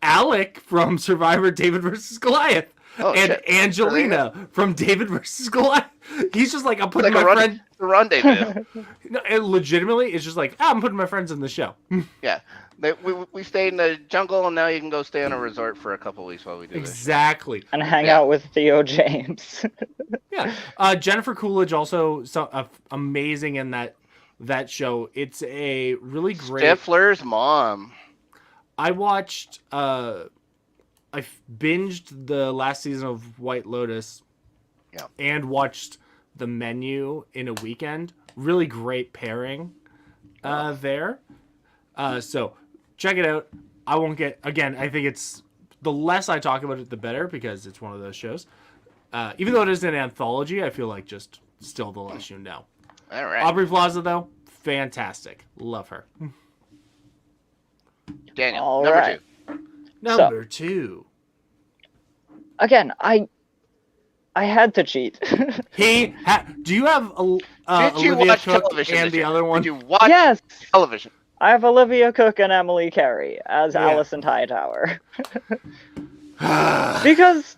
Alec from Survivor, David vs. Goliath. Oh, and shit. Angelina from David vs. Goliath. He's just like, I'm putting like my friend... the rendezvous. No, it legitimately, it's just like, I'm putting my friends in the show. Yeah, we stayed in the jungle, and now you can go stay on a resort for a couple weeks while we do this. Exactly. And hang Yeah. out with Theo James. Yeah. Jennifer Coolidge also amazing in that show. It's a really great. Stifler's mom. I watched. I binged the last season of White Lotus. Yeah. And watched The Menu in a weekend. Really great pairing. There. So check it out. I won't get again. I think it's the less I talk about it, the better, because it's one of those shows. Even though it is an anthology, I feel like just still the less you know. All right. Aubrey Plaza, though, fantastic. Love her. Daniel, All number right. 2. Number 2. Again, I had to cheat. Do you have Did you Olivia watch Cook television and this the year? other one? Did you watch Yes, television? I have Olivia Cook and Emily Carey as Yeah. Alicent Hightower. Because,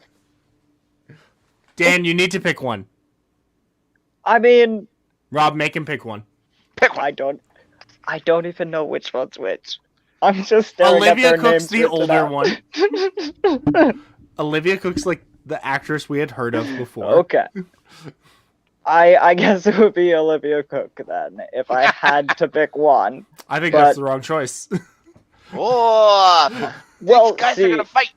Dan, you need to pick one. I mean, Rob, make him pick one. Pick one. I don't even know which one's which. I'm just staring Olivia at their Cook's names the written older out. one. Olivia Cook's like the actress we had heard of before. Okay. I guess it would be Olivia Cook then, if I had to pick one. I think But- that's the wrong choice. Oh, Well, these guys see, are gonna fight.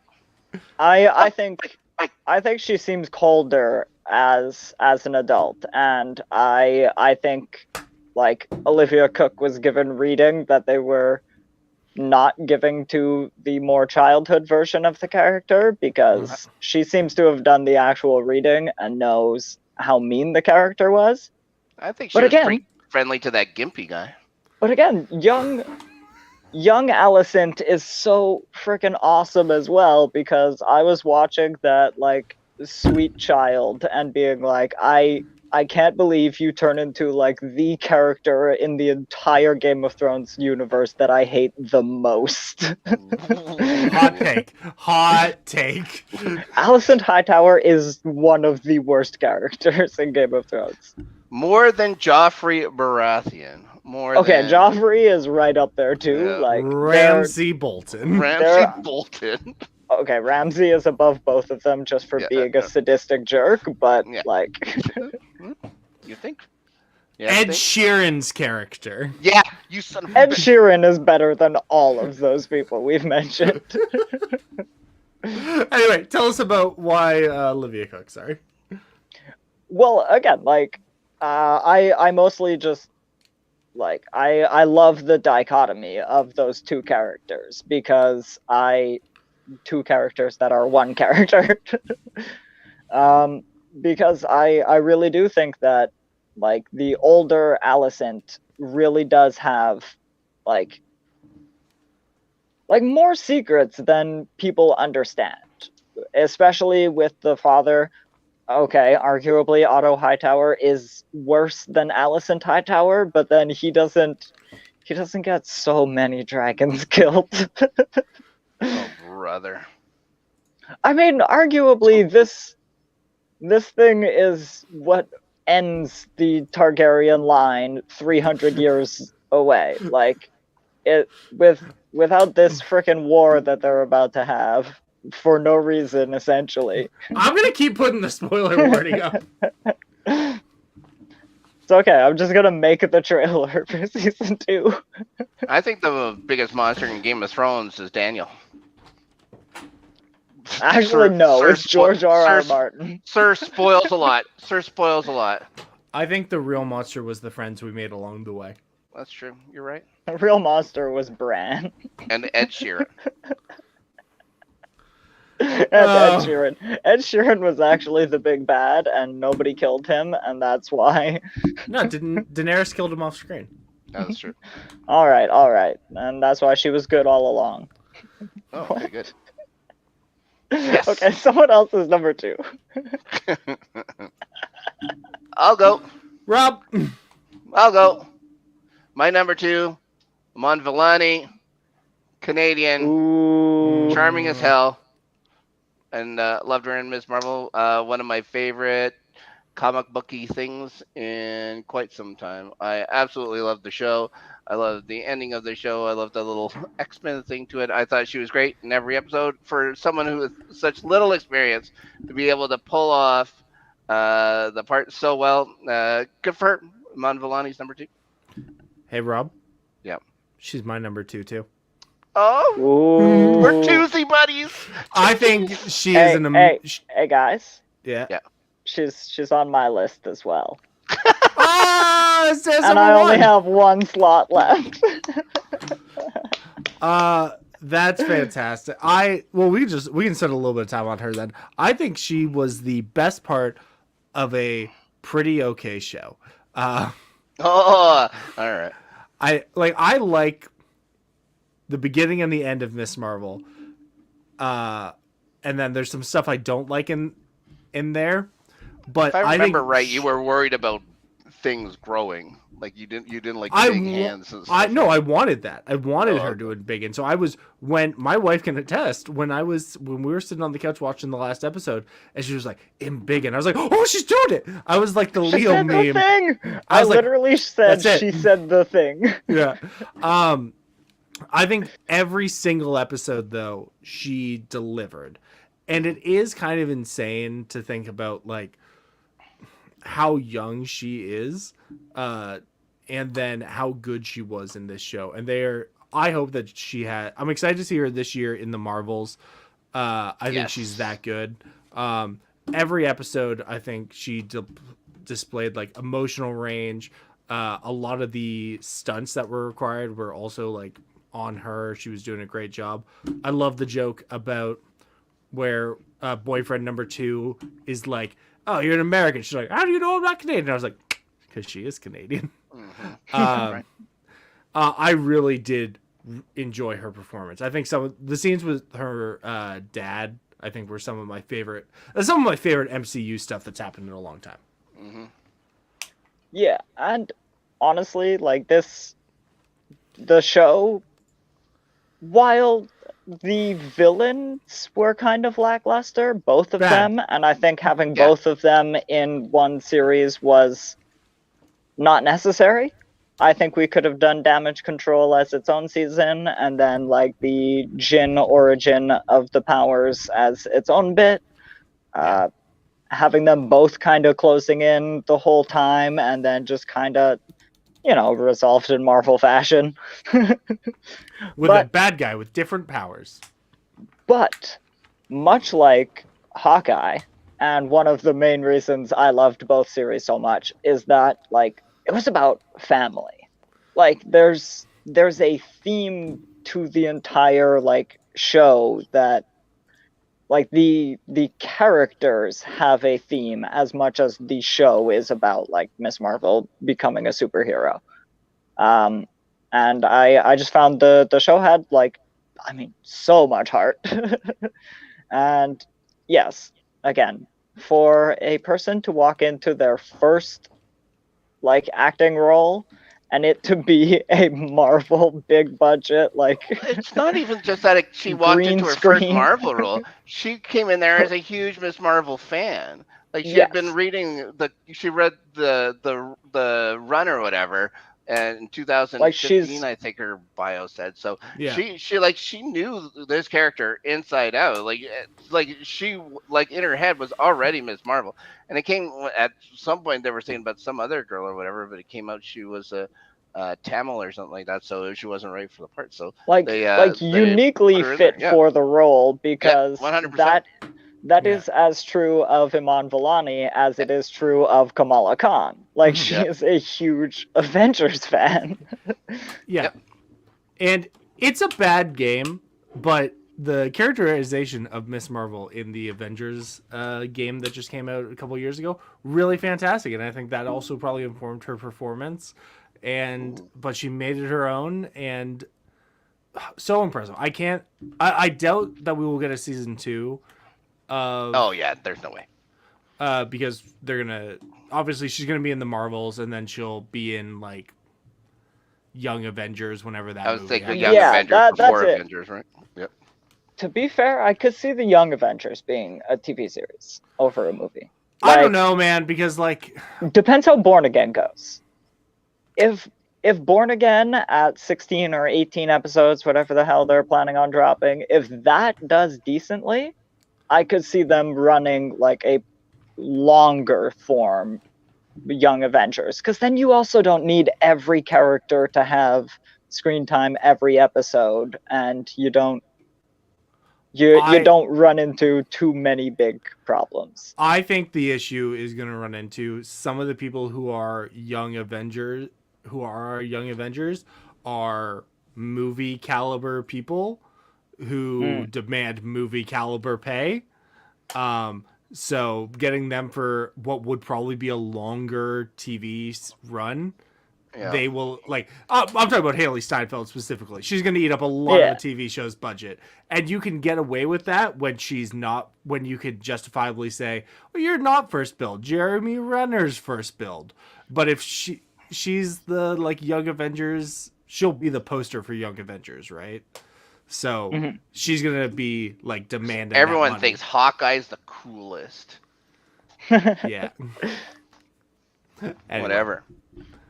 I think she seems colder as an adult, and I think like Olivia Cook was given reading that they were not giving to the more childhood version of the character, because she seems to have done the actual reading and knows how mean the character was. I think she But was again- pretty friendly to that gimpy guy. But again, young Alicent is so freaking awesome as well, because I was watching that like sweet child and being like, I can't believe you turn into like the character in the entire Game of Thrones universe that I hate the most. Hot take. Hot take. Alicent Hightower is one of the worst characters in Game of Thrones. More than Joffrey Baratheon. More Okay, than Joffrey is right up there too. Yeah. Like Ramsay Bolton. Ramsay there- Bolton. okay, Ramsay is above both of them just for Yeah, being a sadistic jerk, but Yeah. like You think? Yeah, Ed Sheeran's character. Yeah, you son of a Ed bitch. Sheeran is better than all of those people we've mentioned. Anyway, tell us about why Olivia Cook, sorry. Well, again, like I mostly just like I love the dichotomy of those two characters, because two characters that are one character. Because I really do think that like the older Alicent really does have like more secrets than people understand, especially with the father. Okay, arguably Otto Hightower is worse than Alicent Hightower, but then he doesn't get so many dragons killed. Oh, brother. I mean, arguably this thing is what ends the Targaryen line 300 years away. Like without this frickin' war that they're about to have for no reason, essentially. I'm gonna keep putting the spoiler warning up. It's okay, I'm just gonna make the trailer for season 2. I think the biggest monster in Game of Thrones is Daniel. Actually, no, Sir it's George R.R. Sir- Martin. Sir spoils a lot. Sir spoils a lot. I think the real monster was the friends we made along the way. That's true. You're right. The real monster was Bran. And Ed Sheeran. And Oh. Ed Sheeran was actually the big bad, and nobody killed him, and that's why. No, didn't Daenerys killed him off screen. That's true. All right, and that's why she was good all along. Oh, okay, good. Yes. Okay, someone else is number 2. I'll go. Rob. I'll go. My number 2, Amon Villani, Canadian, Ooh. charming as hell, and loved her in Ms. Marvel. One of my favorite comic booky things in quite some time. I absolutely loved the show. I loved the ending of the show. I loved the little X-Men thing to it. I thought she was great in every episode. For someone who has such little experience to be able to pull off the part so well, good for her. Mon Villani's number 2. Hey, Rob. Yeah. She's my number 2 too. Oh, Ooh. we're twosy buddies. I think she is an Hey guys, yeah. she's on my list as well, Ah, it says and I only have one slot left. That's fantastic. We can spend a little bit of time on her then. I think she was the best part of a pretty okay show. Oh, all right. I like the beginning and the end of Miss Marvel. And then there's some stuff I don't like in there. But If I remember think right, you were worried about things growing. Like you didn't like big hands and stuff. I wanted that. I wanted her doing big, and so I was, when my wife can attest, when we were sitting on the couch watching the last episode, and she was like, "In big," and I was like, "Oh, she's doing it!" I was like the She Leo said meme. the thing. I I was like, literally said "That's it." she said the thing. Yeah. I think every single episode though she delivered, and it is kind of insane to think about like how young she is, and then how good she was in this show. And I hope that I'm excited to see her this year in the Marvels. I think she's that good. Every episode, I think she displayed like emotional range. A lot of the stunts that were required were also like on her. She was doing a great job. I love the joke about where boyfriend number 2 is like, "Oh, you're an American." She's like, "How do you know I'm not Canadian?" And I was like, because she is Canadian. Right. I really did enjoy her performance. I think some of the scenes with her dad, I think, were some of my favorite MCU stuff that's happened in a long time. Mm-hmm. Yeah, and honestly, like the show, while the villains were kind of lackluster, both of them, and I think having both of them in one series was not necessary. I think we could have done Damage Control as its own season, and then like the Jin origin of the powers as its own bit. Having them both kind of closing in the whole time, and then just kind of, resolved in Marvel fashion. With a bad guy with different powers. But, much like Hawkeye, and one of the main reasons I loved both series so much is that, like, it was about family. Like, there's a theme to the entire, like, show that, like, the characters have a theme as much as the show is about, like, Miss Marvel becoming a superhero. And I just found the show had, like, I mean, so much heart. And yes, again, for a person to walk into their first, like, acting role and it to be a Marvel big budget, like, it's not even just that she walked into her first Marvel role. She came in there as a huge Miss Marvel fan. Like she had been reading she read the run or whatever, and in 2015, I think her bio said. So she knew this character inside out. Like she in her head was already Miss Marvel, and it came at some point they were saying about some other girl or whatever, but it came out she was a Tamil or something like that, so she wasn't right for the part. So they uniquely fit for the role, because 100%. that is as true of Iman Vellani as it is true of Kamala Khan. Like, she is a huge Avengers fan. And it's a bad game, but the characterization of Miss Marvel in the Avengers game that just came out a couple years ago, really fantastic, and I think that also probably informed her performance. But she made it her own, and so impressive. I doubt that we will get a season 2. There's no way. Because obviously she's gonna be in the Marvels, and then she'll be in like Young Avengers whenever that. I was thinking Young Avengers before Avengers, right? Yep. To be fair, I could see the Young Avengers being a TV series over a movie. I don't Like, know, man, because like depends how Born Again goes. If Born Again at 16 or 18 episodes, whatever the hell they're planning on dropping, if that does decently, I could see them running like a longer form Young Avengers, because then you also don't need every character to have screen time every episode, and you don't run into too many big problems. I think the issue is going to run into some of the people who are Young Avengers, are movie caliber people who demand movie caliber pay. So getting them for what would probably be a longer TV run, they will like. I'm talking about Haley Steinfeld specifically. She's going to eat up a lot of a TV show's budget, and you can get away with that when she's not. When you could justifiably say, "Well, you're not first build. Jeremy Renner's first build." But if she's the like Young Avengers, she'll be the poster for Young Avengers, right? So she's gonna be like demanding. Everyone thinks Hawkeye's the coolest. Yeah. Anyway. Whatever.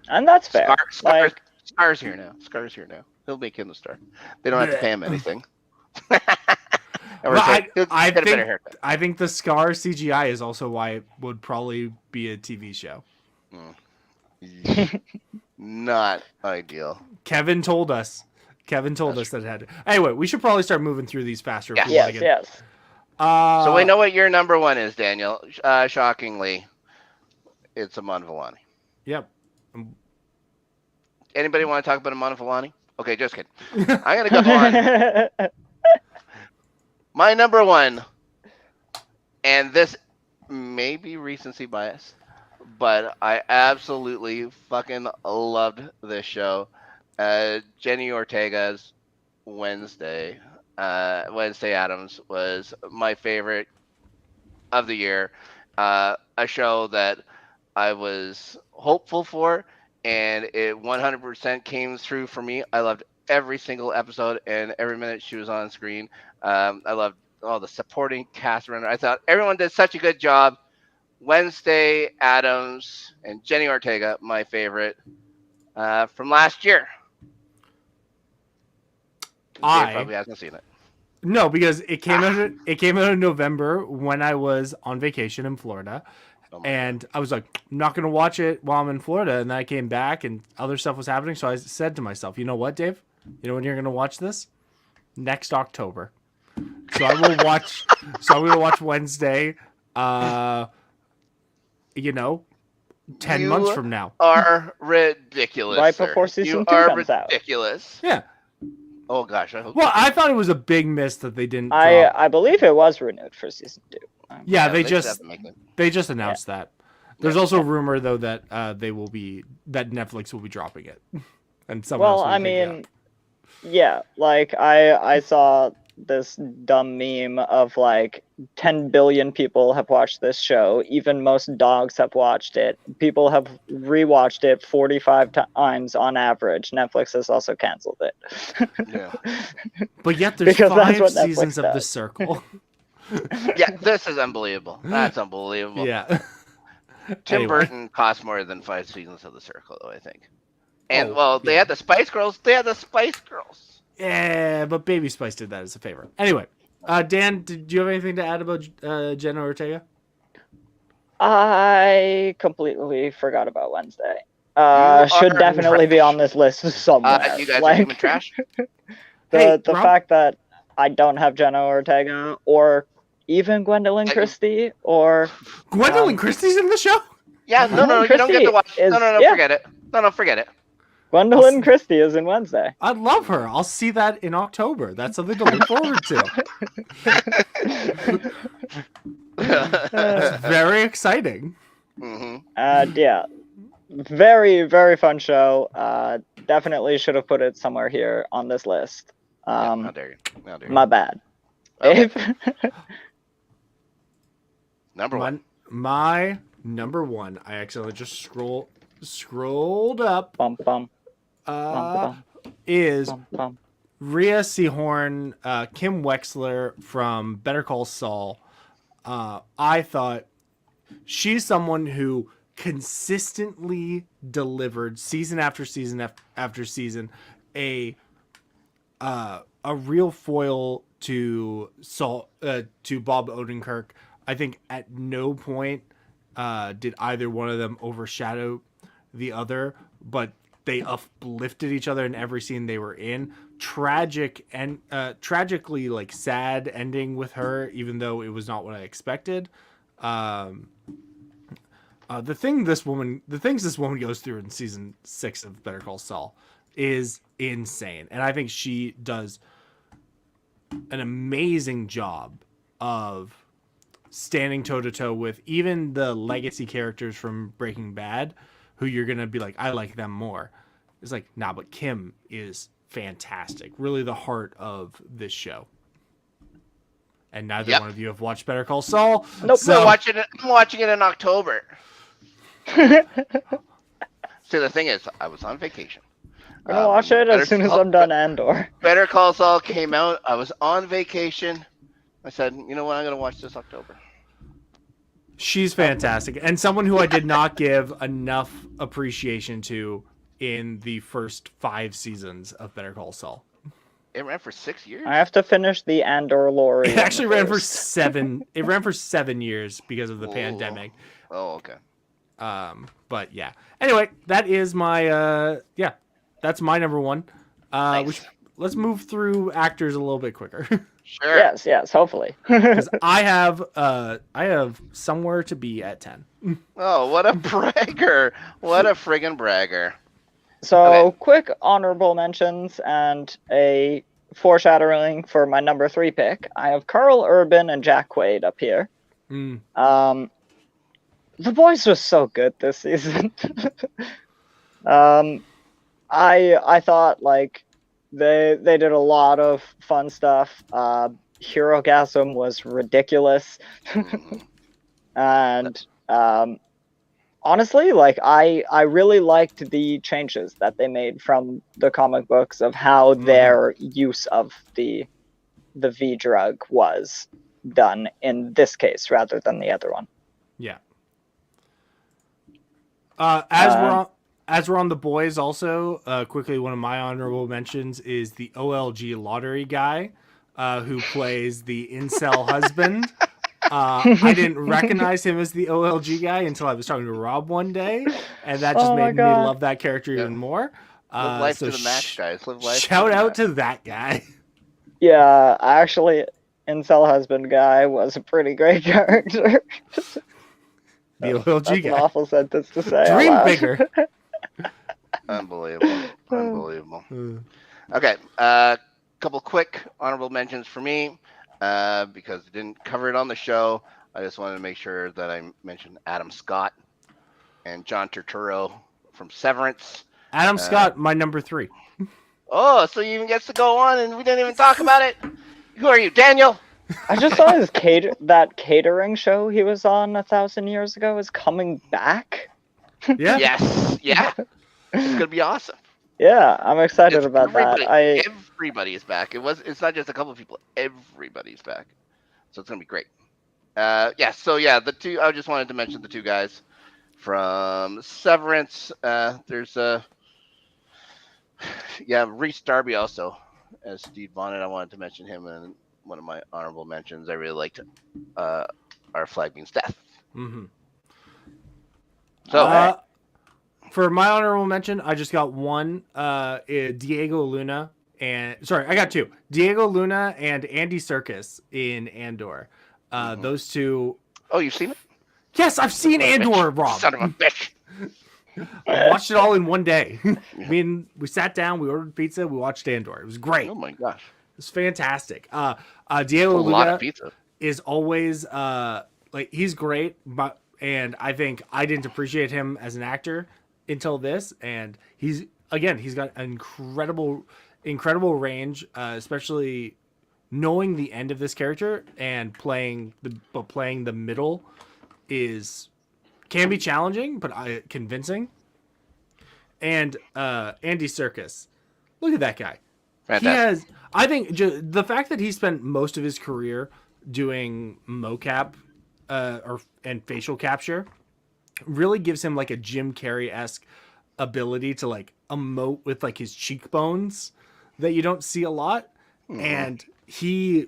And that's fair. Scar's here now. Scar's here now. He'll make him the star. They don't have to pay him anything. I think the Scar CGI is also why it would probably be a TV show. Not ideal. Kevin told us that it had to. Anyway, we should probably start moving through these faster. Yes. So we know what your number one is, Daniel. Shockingly, it's Amon Villani. Yep. Anybody want to talk about Amon Villani? Okay, just kidding. I'm going to go on. My number one, and this may be recency bias, but I absolutely fucking loved this show. Jenny Ortega's Wednesday Addams was my favorite of the year. A show that I was hopeful for, and it 100% came through for me. I loved every single episode and every minute she was on screen. I loved all the supporting cast around her. I thought everyone did such a good job. Wednesday Addams and Jenny Ortega, my favorite from last year. Probably hasn't seen it. No, because it came out. It came out in November when I was on vacation in Florida, and I was like, I'm not gonna watch it while I'm in Florida. And then I came back, and other stuff was happening. So I said to myself, you know what, Dave? You know when you're gonna watch this? Next October. So I will watch. So I'm gonna watch Wednesday. 10 months from now. Are ridiculous. Right before season 2 comes out. Ridiculous. Yeah. Oh gosh. I thought it was a big miss that they didn't. I believe it was renewed for season 2. Yeah, they just announced that. There's also a rumor though that Netflix will be dropping it, and someone else. Well, I mean, yeah, like I saw this dumb meme of like 10 billion people have watched this show. Even most dogs have watched it. People have rewatched it 45 times on average. Netflix has also canceled it. Yeah. But yet there's 5 seasons of The Circle. Yeah, this is unbelievable. That's unbelievable. Yeah. Tim Burton cost more than 5 seasons of The Circle, though, I think. And they had the Spice Girls. Yeah, but Baby Spice did that as a favor. Anyway, Dan, did you have anything to add about Jenna Ortega? I completely forgot about Wednesday. Should definitely be on this list somewhere. You guys are human trash? The fact that I don't have Jenna Ortega or even Gwendolyn Christie or... Gwendolyn Christie's in the show? Yeah, no, you don't get to watch. Forget it. No, forget it. Gwendolyn Christie is in Wednesday. I'd love her. I'll see that in October. That's something to look forward to. That's very exciting. Mm-hmm. Yeah. Very, very fun show. Definitely should have put it somewhere here on this list. How dare you. My bad. Okay. Number one. My number one. I accidentally just scrolled up. Is Rhea Seehorn, Kim Wexler from Better Call Saul. I thought she's someone who consistently delivered season after season after season a real foil to to Bob Odenkirk. I think at no point did either one of them overshadow the other, but they uplifted each other in every scene they were in. Tragically like sad ending with her, even though it was not what I expected. The things this woman goes through in season 6 of Better Call Saul is insane, and I think she does an amazing job of standing toe to toe with even the legacy characters from Breaking Bad, who you're gonna be like, I like them more. It's like, nah, but Kim is fantastic, really the heart of this show. And neither one of you have watched Better Call Saul. Nope. I'm watching it in October. So the thing is, I was on vacation. I'm gonna watch it as soon as I'm done Andor. Better Call Saul came out. I was on vacation. I said, you know what? I'm gonna watch this October. She's fantastic, and someone who I did not give enough appreciation to in the first 5 seasons of Better Call Saul. It ran for 6 years. I have to finish the Andor lore. It actually ran for 7. It ran for 7 years because of the pandemic. Oh, okay. But yeah. Anyway, that is my that's my number one. Nice. Let's move through actors a little bit quicker. Sure. Yes, hopefully. Because I have somewhere to be at 10. Oh, what a bragger! What a friggin' bragger! So, Okay. quick honorable mentions and a foreshadowing for my number 3 pick. I have Carl Urban and Jack Quaid up here. The Boys was so good this season. I thought like they did a lot of fun stuff. Herogasm was ridiculous, and honestly, like I really liked the changes that they made from the comic books of how their use of the V drug was done in this case rather than the other one. Yeah. As we're on the Boys, also quickly, one of my honorable mentions is the OLG lottery guy, who plays the incel husband. I didn't recognize him as the OLG guy until I was talking to Rob one day, and that just made me love that character even more. Live life to the max, guys. Live life. Shout out to that guy. Yeah, actually, incel husband guy was a pretty great character. The OLG That's guy. an awful sentence to say. Dream out loud. bigger. Unbelievable. Okay, couple quick honorable mentions for me, because I didn't cover it on the show. I just wanted to make sure that I mentioned Adam Scott and John Turturro from Severance. Adam Scott, my number 3. Oh, so he even gets to go on, and we didn't even talk about it. Who are you, Daniel? I just saw his that catering show he was on 1,000 years ago is coming back. Yeah. Yes. Yeah. It's gonna be awesome. Yeah, I'm excited about that. Everybody is back. It's not just a couple of people. Everybody's back. So it's gonna be great. The two. I just wanted to mention the two guys from Severance. There's Reese Darby also as Steve Bonnet. I wanted to mention him in one of my honorable mentions. I really liked our flag means death. Mm-hmm. So for my honorable mention, I just got one. Diego Luna I got 2. Diego Luna and Andy Serkis in Andor. Those two. Oh, you've seen it? Yes, I've seen Andor, Rob. Son of a bitch. I watched it all in one day. We sat down, we ordered pizza, we watched Andor. It was great. Oh my gosh. It's fantastic. Diego A lot Luna of pizza. is always he's great, and I think I didn't appreciate him as an actor until this, and he's got an incredible range, especially knowing the end of this character and playing the middle can be challenging, but convincing. And Andy Serkis, look at that guy. Fantastic. I think the fact that he spent most of his career doing mocap and facial capture really gives him like a Jim Carrey-esque ability to like emote with like his cheekbones that you don't see a lot. And he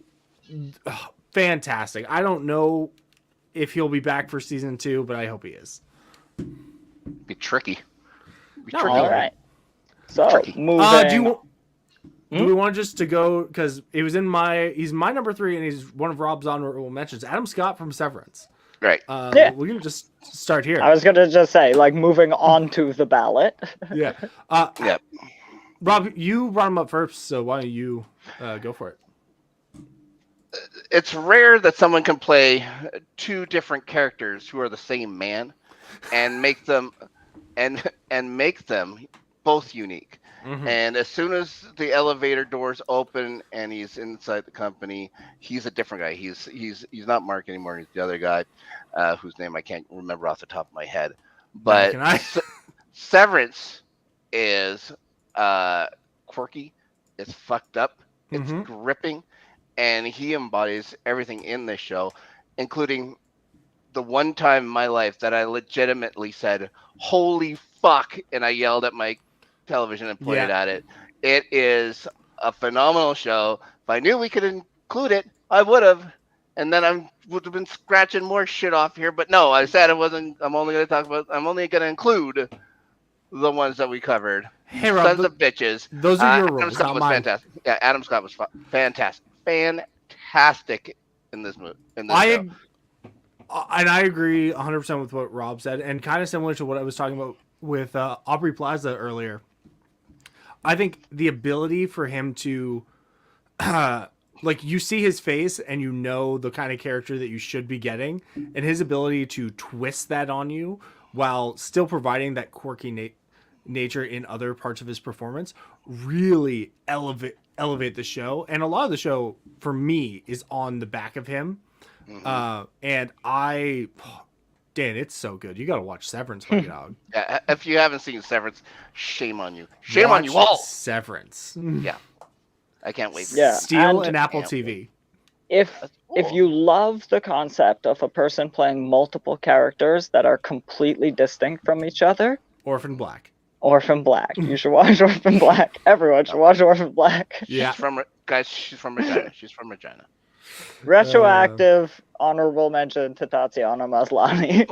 fantastic. I don't know if he'll be back for season 2, but I hope he is. Be tricky. Be Not tricky. really. All right. So Tricky. moving. Do we want just to go, because it was he's my number 3 and he's one of Rob's honorable mentions, Adam Scott from Severance. Right. Yeah. We can just start here. I was gonna just say, like, moving on to the ballot. Yeah. Yep. Rob, you brought him up first, so why don't you go for it? It's rare that someone can play 2 different characters who are the same man and make them make them both unique. Mm-hmm. And as soon as the elevator doors open and he's inside the company, he's a different guy. He's not Mark anymore. He's the other guy, whose name I can't remember off the top of my head. But Severance is quirky. It's fucked up. It's gripping, and he embodies everything in this show, including the one time in my life that I legitimately said, "Holy fuck!" and I yelled at my television and pointed at it. It is a phenomenal show. If I knew we could include it, I would have, and then I would have been scratching more shit off here. But no, I said I wasn't. I'm only going to include the ones that we covered. Hey, Rob, Sons of bitches. Those are your Adam rules, Scott not was mine. fantastic. Yeah, Adam Scott was fantastic in this movie. show. And I agree 100% with what Rob said, and kind of similar to what I was talking about with Aubrey Plaza earlier. I think the ability for him to, like, you see his face and you know the kind of character that you should be getting, and his ability to twist that on you while still providing that quirky nature in other parts of his performance really elevate the show. And a lot of the show, for me, is on the back of him. And Dan, it's so good. You got to watch Severance, my dog. Yeah, if you haven't seen Severance, shame on you. Shame on you all. Severance. Yeah, I can't wait. Yeah, Steal and an Apple TV. If you love the concept of a person playing multiple characters that are completely distinct from each other, Orphan Black. You should watch Orphan Black. Everyone should watch Orphan Black. Yeah. She's from Regina. She's from Regina. Retroactive honorable mention to Tatiana Maslany.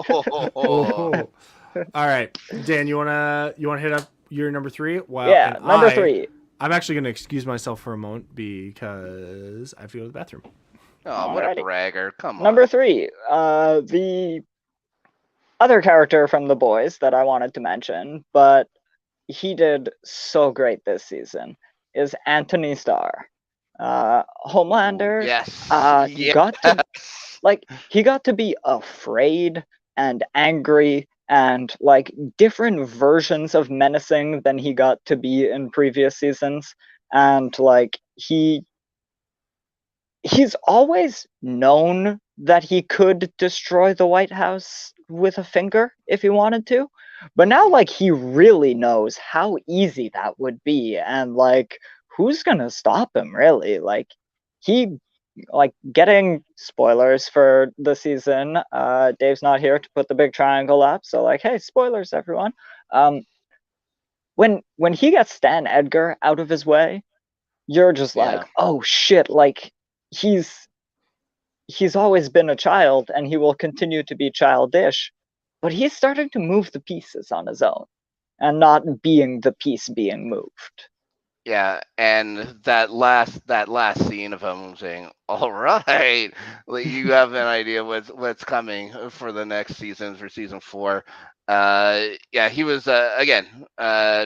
All right, Dan, you wanna hit up your number 3? Wow. Yeah, number 3. I'm actually gonna excuse myself for a moment because I have to go to the bathroom. Oh, what a bragger! Come on. Number 3, the other character from The Boys that I wanted to mention, but he did so great this season, is Anthony Starr. Homelander. Yes. He got to be afraid and angry and like different versions of menacing than he got to be in previous seasons. And like he's always known that he could destroy the White House with a finger if he wanted to. But now like he really knows how easy that would be, and like who's gonna stop him, really? Like he getting spoilers for the season. Dave's not here to put the big triangle up, so like, hey, spoilers, everyone. When he gets Stan Edgar out of his way, you're just like, oh shit, like he's always been a child and he will continue to be childish, but he's starting to move the pieces on his own and not being the piece being moved. Yeah, and that last scene of him saying, "All right, like, you have an idea what's coming for the next season, for season 4." Yeah, he was again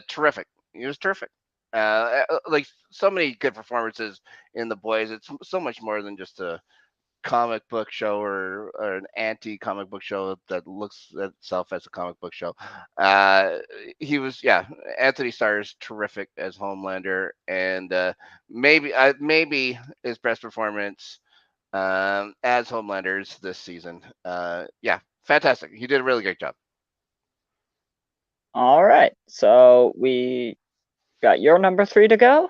terrific. He was terrific. Like so many good performances in The Boys. It's so much more than just a comic book show or an anti-comic book show that looks at itself as a comic book show. He was, Anthony Starr is terrific as Homelander, and maybe his best performance as Homelander is this season. Fantastic. He did a really great job. All right, so we got your number 3 to go.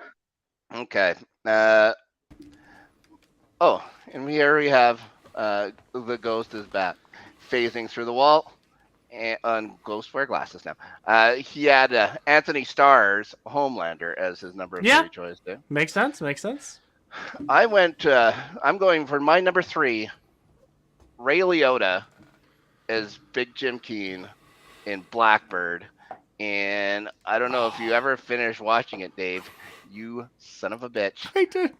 Okay. And here we have the ghost is back, phasing through the wall. And on Ghost wear glasses now. He had Anthony Starr's Homelander as his number of Yeah. three choice. Yeah. Makes sense. Makes sense. I went. I'm going for my number 3. Ray Liotta as Big Jim Keen in Blackbird. And I don't know if you ever finished watching it, Dave. You son of a bitch. I did.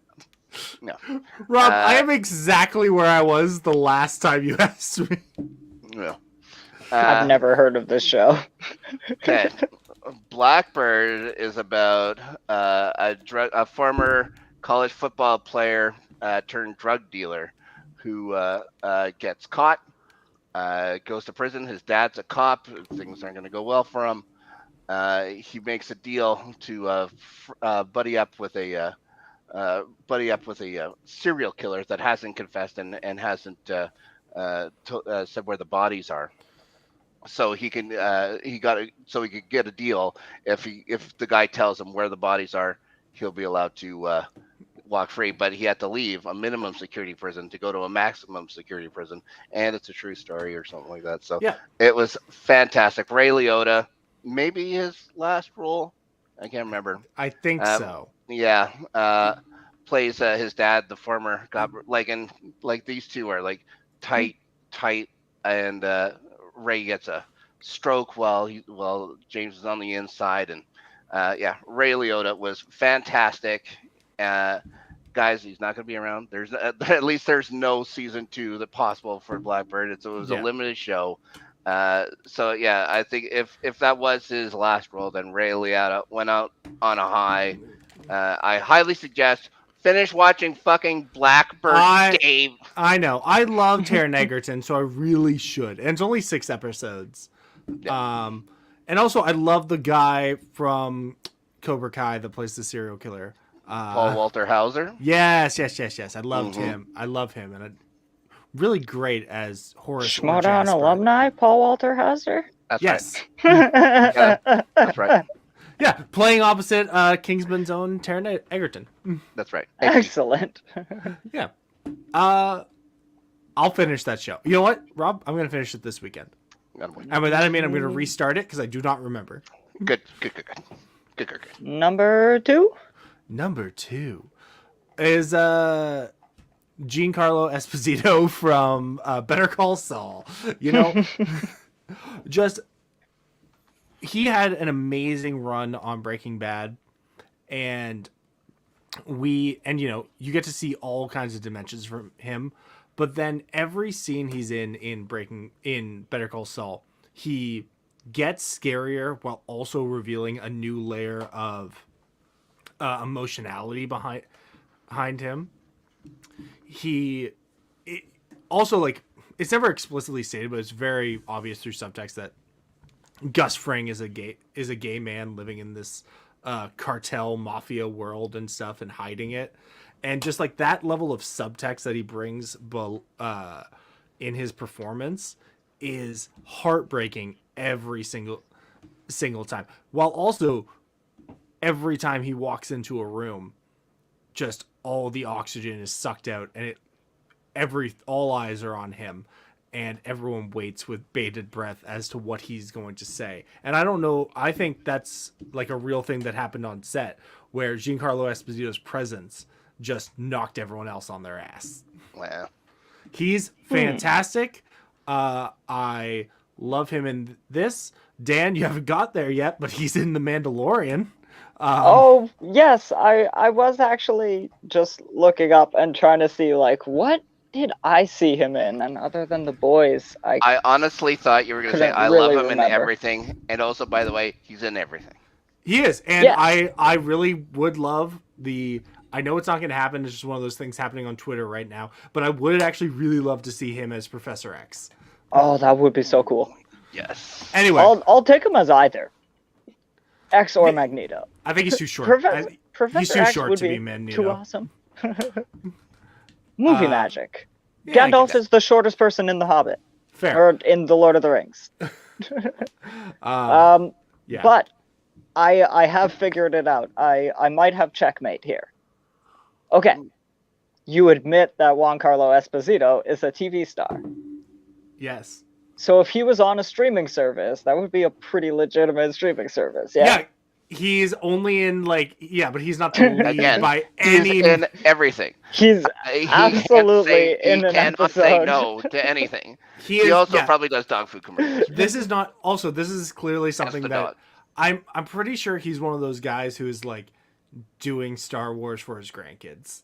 No. Rob, I am exactly where I was the last time you asked me. No. I've never heard of this show. Okay. Blackbird is about a former college football player turned drug dealer who gets caught, goes to prison. His dad's a cop. Things aren't going to go well for him. He makes a deal to buddy up with a serial killer that hasn't confessed and hasn't said where the bodies are. So he can he could get a deal if the guy tells him where the bodies are, he'll be allowed to walk free. But he had to leave a minimum security prison to go to a maximum security prison, and it's a true story or something like that. So Yeah. it was fantastic. Ray Liotta, maybe his last role, I can't remember. I think so. Yeah, plays his dad, the former cop. Like these two are like tight, and Ray gets a stroke while James is on the inside, and yeah, Ray Liotta was fantastic. Guys, he's not going to be around. There's at least there's no season 2 that possible for Blackbird. It was a limited show. So yeah, I think if that was his last role, then Ray Liotta went out on a high. I highly suggest finish watching fucking Blackbird, Dave. I know. I love Taron Egerton, so I really should. And it's only 6 episodes. Yeah. And also I love the guy from Cobra Kai that plays the serial killer. Paul Walter Hauser. Yes. I loved him. I love him, and really great as Horace. Schmodown alumni, Paul Walter Hauser. That's right. Yeah, that's right. Yeah, playing opposite Kingsman's own Taron Egerton. That's right. Excellent. Yeah. I'll finish that show. You know what, Rob? I'm going to finish it this weekend. And with that, I mean I'm going to restart it because I do not remember. Good. Number 2? Number 2 is Giancarlo Esposito from Better Call Saul. You know, just he had an amazing run on Breaking Bad, and you get to see all kinds of dimensions from him. But then every scene he's in Better Call Saul, he gets scarier while also revealing a new layer of emotionality behind him. Also, like, it's never explicitly stated, but it's very obvious through subtext that Gus Fring is a gay man living in this cartel mafia world and stuff and hiding it. And just like that level of subtext that he brings in his performance is heartbreaking every single time. While also every time he walks into a room, just all the oxygen is sucked out, and all eyes are on him, and everyone waits with bated breath as to what he's going to say. And I don't know, I think that's like a real thing that happened on set, where Giancarlo Esposito's presence just knocked everyone else on their ass. Wow. He's fantastic. I love him in this. Dan, you haven't got there yet, but he's in The Mandalorian. Oh, yes. I was actually just looking up and trying to see, like, what did I see him in? And other than The Boys, I honestly thought you were going to say, I really love him remember. in everything. And also, by the way, he's in everything. He is. And Yes. I really would love I know it's not going to happen. It's just one of those things happening on Twitter right now. But I would actually really love to see him as Professor X. Oh, that would be so cool. Yes. Anyway. I'll take him as either. X or Magneto. I think he's too short. Professor he's too X short would to be Magneto. too awesome. Movie magic. Yeah, Gandalf is the shortest person in The Hobbit. Fair. Or in The Lord of the Rings. Yeah. But I have figured it out. I might have checkmate here. Okay. you admit that Giancarlo Esposito is a TV star. Yes. So if he was on a streaming service, that would be a pretty legitimate streaming service. Yeah. He's only in but he's not the lead Again, by he's any. in everything. He's absolutely in an cannot episode. say no to anything. He also probably does dog food commercials. This is not. Also, this is clearly something that dog. I'm pretty sure he's one of those guys who is like doing Star Wars for his grandkids.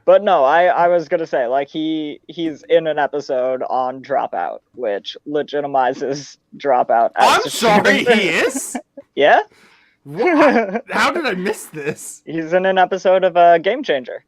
But no, I was gonna say, like, he's in an episode on Dropout, which legitimizes Dropout. I'm sorry, he is? Yeah. What? How did I miss this? He's in an episode of Game Changer.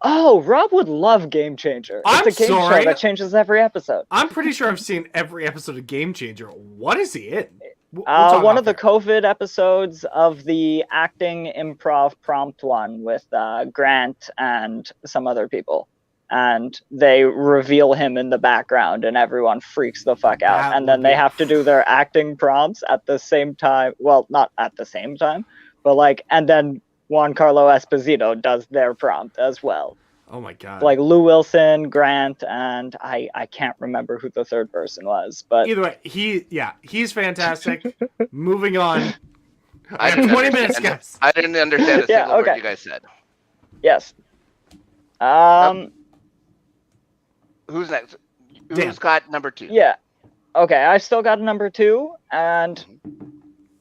Oh, Rob would love Game Changer. It's a game show that changes every episode. I'm pretty sure I've seen every episode of Game Changer. What is he in? One of the COVID episodes of the acting improv prompt one with Grant and some other people. And they reveal him in the background and everyone freaks the fuck out. And then they have to do their acting prompts at the same time. Well, not at the same time, but like, and then Giancarlo Esposito does their prompt as well. Oh my god! Like Lou Wilson, Grant, and I can't remember who the third person was, but either way, he's fantastic. Moving on. I have 20 minutes, guys. I didn't understand a single word you guys said. Yes. Who's next? Who's got number 2? Yeah. Okay, I still got a number 2, and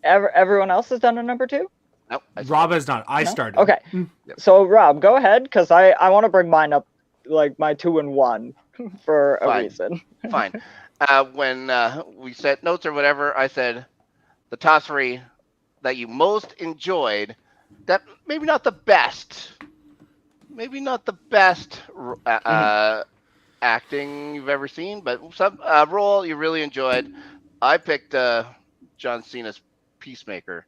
everyone else has done a number 2. Nope. Rob has not. I started. Okay. So Rob, go ahead, because I want to bring mine up, like my 2 and 1, for a reason. Fine. When we set notes or whatever, I said the top 3 that you most enjoyed. That maybe not the best. Maybe not the best acting you've ever seen, but some role you really enjoyed. I picked John Cena's Peacemaker.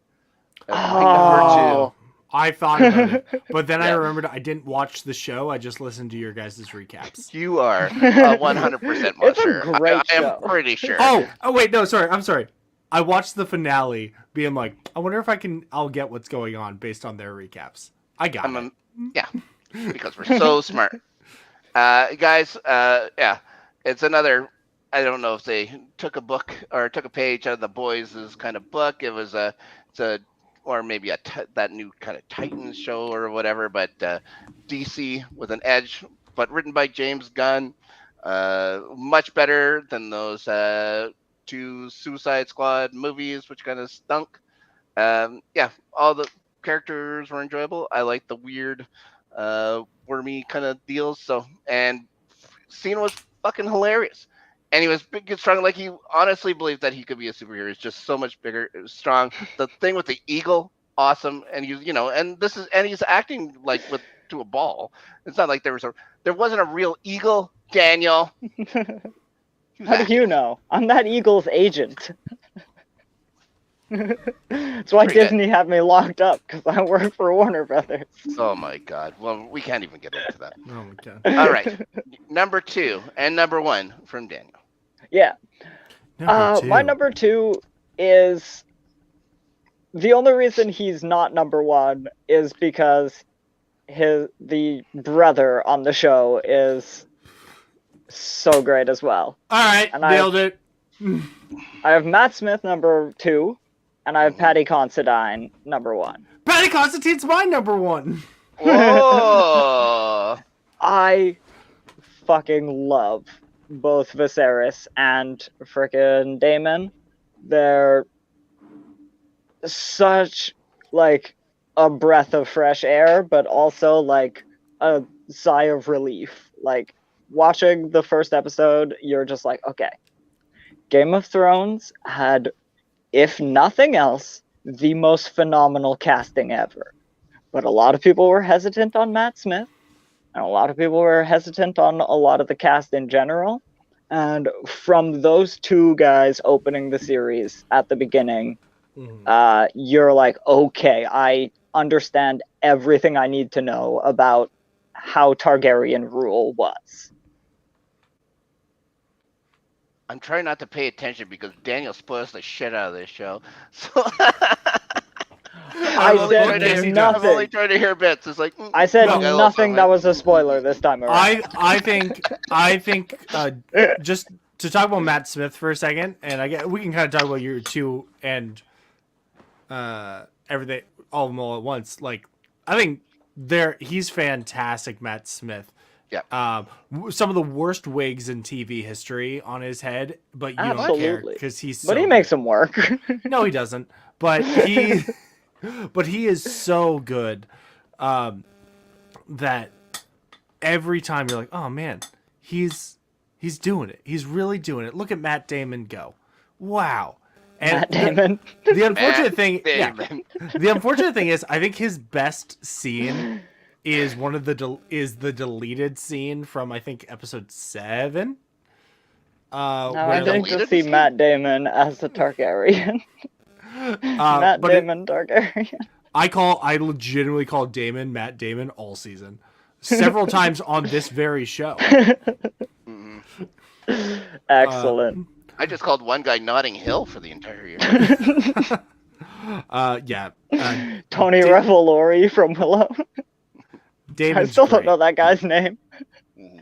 Number 2. I thought about it, but then I remembered I didn't watch the show. I just listened to your guys' recaps. You are 100% more sure. It's a great show. I'm pretty sure. Oh, wait, no, sorry. I'm sorry. I watched the finale being like, I wonder if I'll get what's going on based on their recaps. I got it. Yeah, because we're so smart. Guys, it's another, I don't know if they took a book or took a page out of the boys' kind of book. It was or maybe that new kind of Titans show or whatever, but DC with an edge, but written by James Gunn. Much better than those 2 Suicide Squad movies, which kind of stunk. All the characters were enjoyable. I like the weird, wormy kind of deals. And Cena was fucking hilarious. And he was big and strong. Like, he honestly believed that he could be a superhero. He's just so much bigger, strong. The thing with the eagle, awesome. And and he's acting like to a ball. It's not like there wasn't a real eagle, Daniel. How do you know? I'm that eagle's agent. That's why Disney had me locked up, because I work for Warner Brothers. Oh my god. Well, we can't even get into that. Oh my god. All right. Number 2 and number 1 from Daniel. Yeah. My number 2 is, the only reason he's not number 1 is because the brother on the show is so great as well. All right, nailed it. I have Matt Smith number 2, and I have Patty Considine number 1. Patty Considine's my number 1. Whoa! I fucking love both Viserys and frickin' Daemon. They're such, like, a breath of fresh air, but also, like, a sigh of relief. Like, watching the first episode, you're just like, okay, Game of Thrones had, if nothing else, the most phenomenal casting ever. But a lot of people were hesitant on Matt Smith, and a lot of people were hesitant on a lot of the cast in general. And from those 2 guys opening the series at the beginning, you're like, okay, I understand everything I need to know about how Targaryen rule was. I'm trying not to pay attention because Daniel spoils the shit out of this show. So I book, said yes, he nothing. does. I'm only trying to hear bits. It's like I said got a little nothing that something. was a spoiler this time around. I think just to talk about Matt Smith for a second, and we can kind of talk about your two and everything, all of them all at once. Like, I think he's fantastic, Matt Smith. Yeah. Some of the worst wigs in TV history on his head, but you don't care Absolutely. because he's. But So he makes good. him work. No, he doesn't. But he is so good that every time you're like, oh man, he's doing it. He's really doing it. Look at Matt Damon go. Wow. And Matt Damon. The unfortunate thing, Damon. the unfortunate thing is, I think his best scene is the deleted scene from, I think, episode 7. No, where I the- think to see Matt Damon as the Targaryen. Matt but Damon Targaryen. I legitimately call Damon Matt Damon all season, several times on this very show. Mhm. Excellent. I just called one guy Notting Hill for the entire year. Yeah. Tony Revolori from Willow. Damon's I still great. don't know that guy's name. Mhm.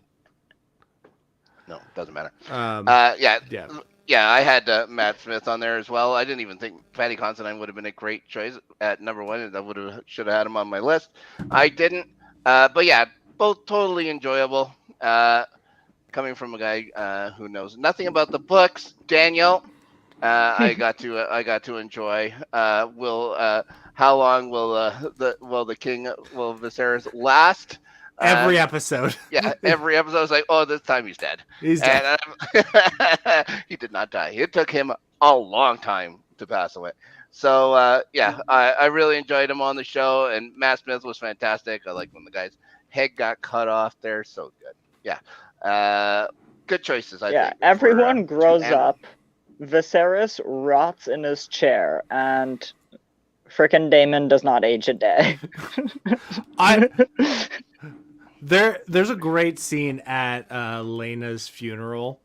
No, doesn't matter. Yeah. Yeah, I had Matt Smith on there as well. I didn't even think Patty Considine would have been a great choice at number 1. I should have had him on my list. I didn't. But yeah, both totally enjoyable. Coming from a guy who knows nothing about the books, Daniel, I got to enjoy. How long will Viserys last? Every episode. Yeah, every episode was like, oh, this time he's dead. He's dead. And he did not die. It took him a long time to pass away. So yeah, I really enjoyed him on the show, and Matt Smith was fantastic. I like when the guy's head got cut off there. So good. Yeah. Good choices, I think. Everyone grows and- up. Viserys rots in his chair, and frickin' Daemon does not age a day. There's a great scene at Lena's funeral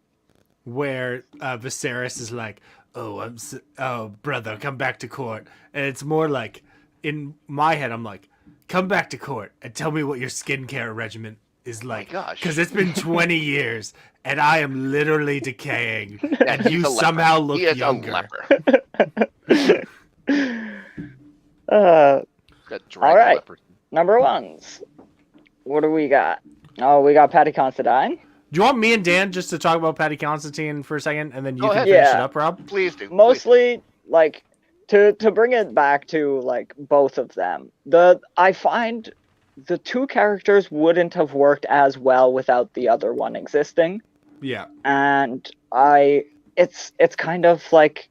where Viserys is like, "Oh, brother, come back to court," and it's more like, in my head, I'm like, "Come back to court and tell me what your skincare regimen is like, gosh. because it's been 20 years and I am literally decaying, Yeah, and he's you a leper. somehow look He is younger." a leper. Got All right. leper. Number ones. What do we got? Oh, we got Patty Considine. Do you want me and Dan just to talk about Patty Constantine for a second, and then you Go can ahead. finish it Yeah. up, Rob? Please do. Mostly, like, to bring it back to, like, both of them. I find the two characters wouldn't have worked as well without the other one existing. Yeah. And it's kind of like,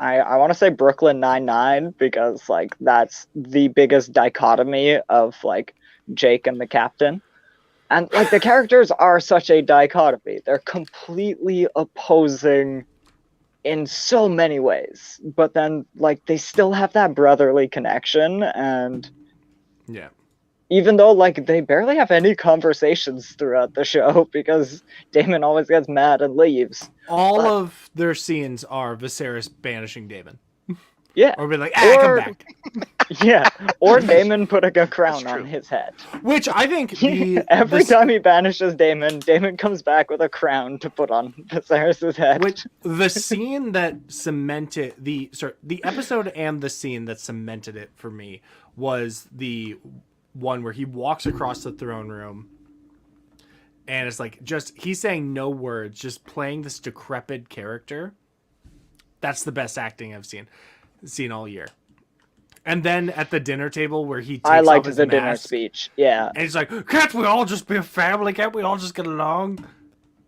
I want to say Brooklyn Nine-Nine, because, like, that's the biggest dichotomy of, like, Jake and the captain. And, like, the characters are such a dichotomy. They're completely opposing in so many ways. But then, like, they still have that brotherly connection. And Yeah. even though, like, they barely have any conversations throughout the show because Daemon always gets mad and leaves. All of their scenes are Viserys banishing Daemon. Yeah. Or be like, come Or- back. Yeah. Or Daemon putting a crown That's on true. his head. Which I think Every time he banishes Daemon, Daemon comes back with a crown to put on Viserys' head. Which the scene that cemented the episode and the scene that cemented it for me was the one where he walks across the throne room, and it's like he's saying no words, just playing this decrepit character. That's the best acting I've seen all year. And then at the dinner table where he takes I off liked his the dinner mask, speech. Yeah. and he's like, "Can't we all just be a family? Can't we all just get along?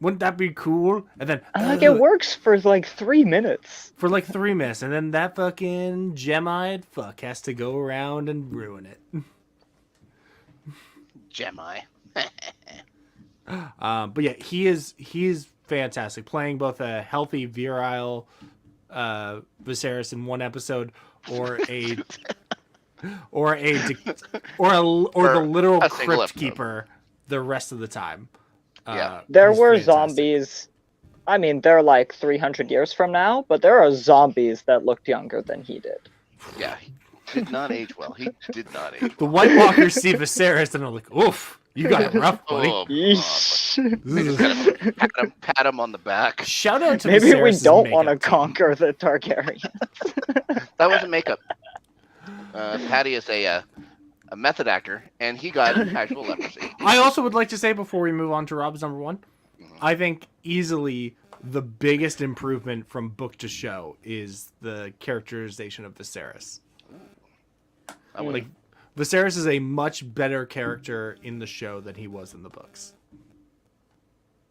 Wouldn't that be cool?" And then Like, it works for like 3 minutes. for like 3 minutes, and then that fucking Gemide fuck has to go around and ruin it. Gemini. But yeah, he is fantastic, playing both a healthy, virile Viserys in one episode, or the literal a single crypt episode. keeper the rest of the time. Yeah. There he's were fantastic. zombies. I mean, they're like 300 years from now, but there are zombies that looked younger than he did. Yeah. did not age well. He did not age The well. White Walkers see Viserys and are like, "Oof, you got it rough, buddy." Oh, Yeesh. they just gotta pat him on the back. Shout out to Maybe we Viserys' don't want to makeup team. conquer the Targaryens. That wasn't makeup. Patty is a method actor, and he got actual leprosy. I also would like to say before we move on to Rob's number one, Mhm. I think easily the biggest improvement from book to show is the characterization of Viserys. I would- Like, Viserys is a much better character in the show than he was in the books.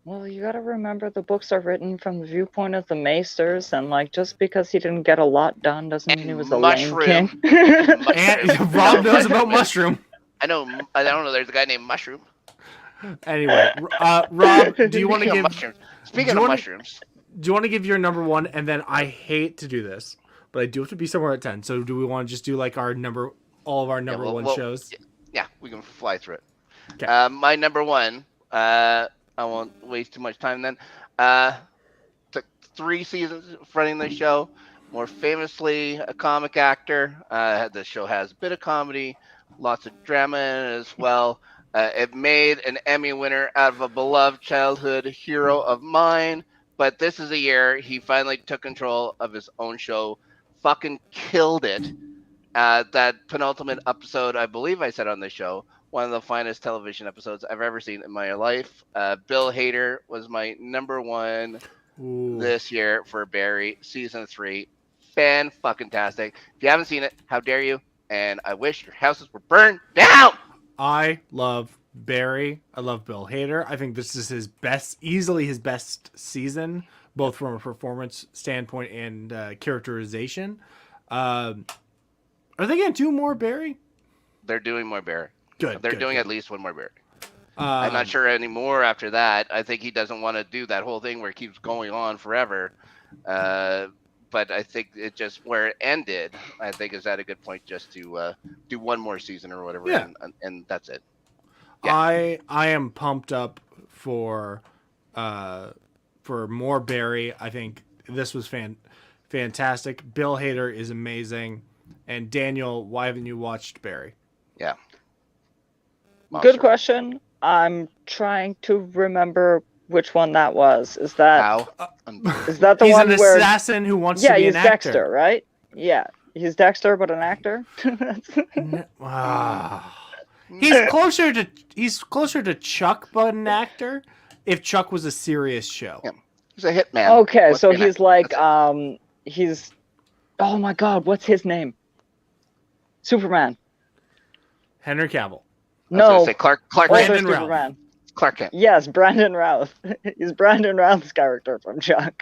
Well, you gotta remember the books are written from the viewpoint of the Maesters, and like just because he didn't get a lot done doesn't mean he was a lame Mushroom. king. And Rob knows about Mushroom. I know. I don't know. There's a guy named Mushroom. Anyway, Rob, do you want to Speaking of give mushrooms? Speaking do you of wanna- mushrooms, do you want to give your number one, and then I hate to do this, but I do have to be somewhere at 10. So do we want to just do like all of our number one shows? yeah, we can fly through it. 'Kay. My number one. I won't waste too much time then. Took 3 seasons running the show. More famously, a comic actor. The show has a bit of comedy, lots of drama in it as well. It made an Emmy winner out of a beloved childhood hero of mine. But this is a year he finally took control of his own show. Fucking killed it. That penultimate episode, I believe I said on the show, one of the finest television episodes I've ever seen in my life. Bill Hader was my number one Ooh. this year for Barry season 3. Fan-fucking-tastic. If you haven't seen it, how dare you? And I wish your houses were burned down. I love Barry. I love Bill Hader. I think this is easily his best season, both from a performance standpoint and characterization. Are they going to do more Barry? They're doing more Barry. Good. They're good, doing good. at least one more Barry. I'm not sure anymore after that. I think he doesn't want to do that whole thing where it keeps going on forever. But I think it just where it ended, I think is at a good point just to do one more season or whatever, Yeah. and that's it. Yeah. I am pumped up for more Barry. I think this was fantastic. Bill Hader is amazing. And Daniel, why haven't you watched Barry? Yeah. Good question. I'm trying to remember which one that was. Is that How? is that the He's one an where? assassin who wants Yeah, to be he's an actor. Dexter, right? Yeah, he's Dexter, but an actor. He's closer to Chuck, but an actor. If Chuck was a serious show, Yeah. He's a hitman. Okay, Wants so to be an he's actor. like That's it. he's. Oh my God, what's his name? Superman. Henry Cavill. I was gonna No, say Clark older Brandon Routh. Superman. Clark Kent. Yes, Brandon Routh. He's Brandon Routh's character from Chuck.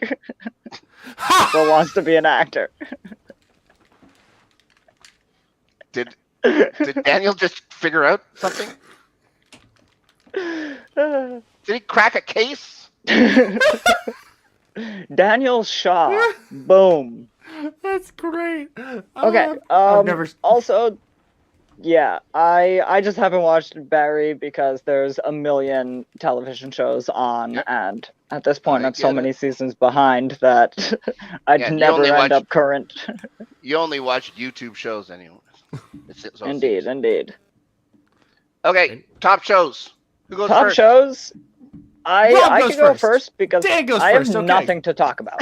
So wants to be an actor. Did Daniel just figure out something? Did he crack a case? Daniel Shaw. Boom. That's great. Okay. I've never. Also, yeah, I just haven't watched Barry because there's a million television shows on, Yeah. and at this point I I'm so get many seasons behind that I'd Yeah, you never only end watch- up current. You only watch YouTube shows anyway. So it Indeed, seems. indeed. Okay, top shows. Who goes Top first? shows. Rob I goes can go first. first because Dan goes I have first, okay. nothing to talk about.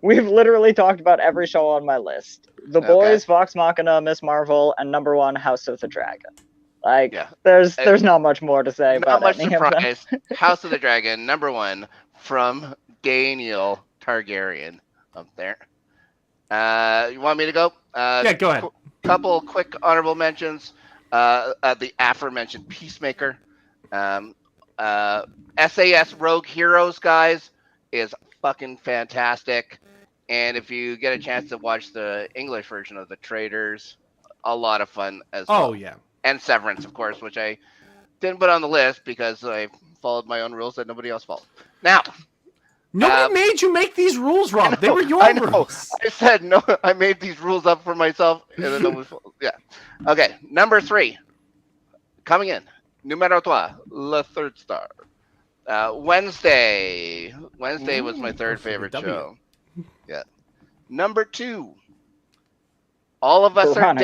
We've literally talked about every show on my list. The Okay. Boys, Vox Machina, Miss Marvel, and number 1, House of the Dragon. Like, Yeah. there's not much more to say Not about much any of them. surprise. House of the Dragon, number 1 from Daniel Targaryen up there. You want me to go? Yeah, go ahead. Couple quick honorable mentions. The aforementioned Peacemaker. SAS Rogue Heroes, guys, is fucking fantastic. And if you get a chance to watch the English version of The Traitors, a lot of fun as well. Oh yeah. And Severance, of course, which I didn't put on the list because I followed my own rules that nobody else followed. Now, Nobody made you make these rules, Rob. They were your I know. rules. I said no. I made these rules up for myself, and then nobody followed. Yeah. Okay, number 3, coming in. Numero 3, Le Third Star. Wednesday. Wednesday was my third favorite W. show. Yeah. Number 2, All of Us Are Veronica.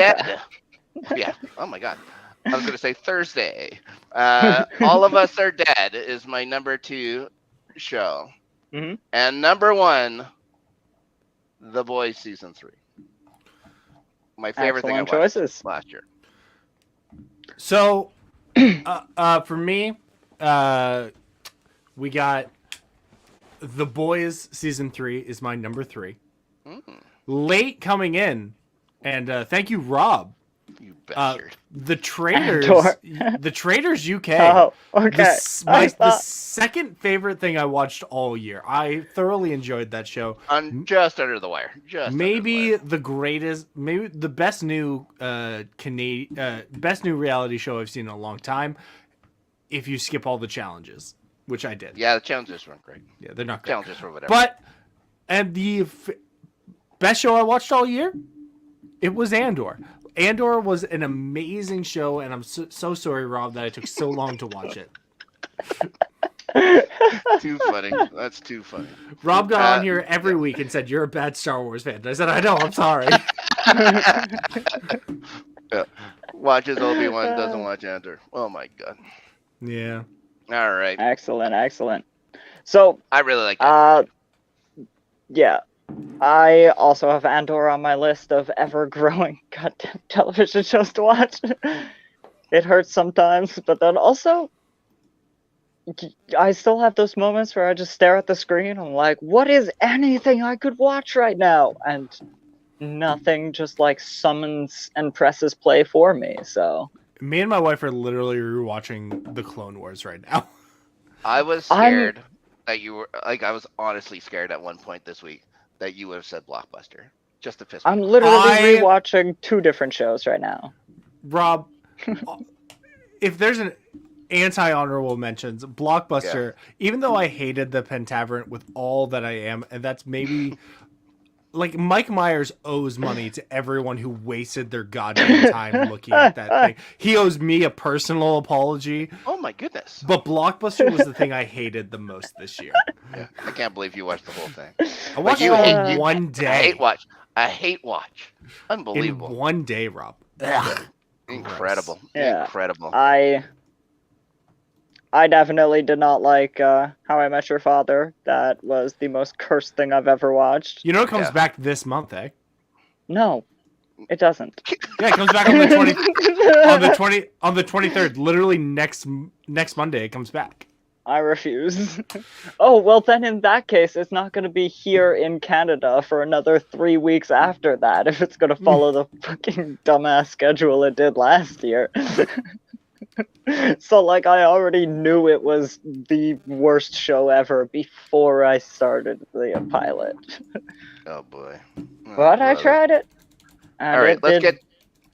Dead. Yeah. Oh my God. I was gonna say Thursday. All of Us Are Dead is my number 2 show, Hmm. and number 1, The Boys season 3. My favorite thing I Excellent watched choices. last year. So, for me, we got The Boys season 3 is my number 3. Mm, Late coming in, and thank you, Rob. you bastard. The Traders, Andor. the Traders UK. Oh, okay. The second favorite thing I watched all year. I thoroughly enjoyed that show. Just under the wire. Maybe the greatest, maybe the best new best new reality show I've seen in a long time. If you skip all the challenges, which I did. Yeah, the challenges weren't great. Yeah, they're not great. Challenges were whatever. But and the best show I watched all year, it was Andor. Andor was an amazing show, and I'm so sorry, Rob, that I took so long to watch it. Too funny. That's too funny. Rob got on here every week and said, "You're a bad Star Wars fan." I said, "I know. I'm sorry." Yeah. Watches Obi-Wan, doesn't watch Andor. Oh my God. Yeah. All right. Excellent. So, I really like that. yeah. I also have Andor on my list of ever-growing goddamn television shows to watch. It hurts sometimes, but then also, I still have those moments where I just stare at the screen. I'm like, what is anything I could watch right now? And nothing just like summons and presses play for me. So Me and my wife are literally rewatching the Clone Wars right now. I was scared that you were like. I was honestly scared at one point this week that you would have said Blockbuster just to piss me I'm off. literally rewatching 2 different shows right now. Rob, if there's an anti-honorable mentions, Blockbuster, even though I hated the Pentaveret with all that I am, and that's maybe like Mike Myers owes money to everyone who wasted their goddamn time looking at that thing. He owes me a personal apology. Oh my goodness. But Blockbuster was the thing I hated the most this year. Yeah, I can't believe you watched the whole thing. I watched you it hate- in you- one day. I hate watch. Unbelievable. In one day, Rob. Incredible. Yeah. Incredible. I definitely did not like How I Met Your Father. That was the most cursed thing I've ever watched. You know it comes Yeah. back this month, eh? No, it doesn't. Yeah, it comes back on the 23rd. Literally next Monday it comes back. I refuse. Oh, well then in that case, it's not going to be here in Canada for another 3 weeks after that if it's going to follow the fucking dumbass schedule it did last year. So, like, I already knew it was the worst show ever before I started the pilot. Oh boy. Oh, But I brother. tried it. And All right, it let's did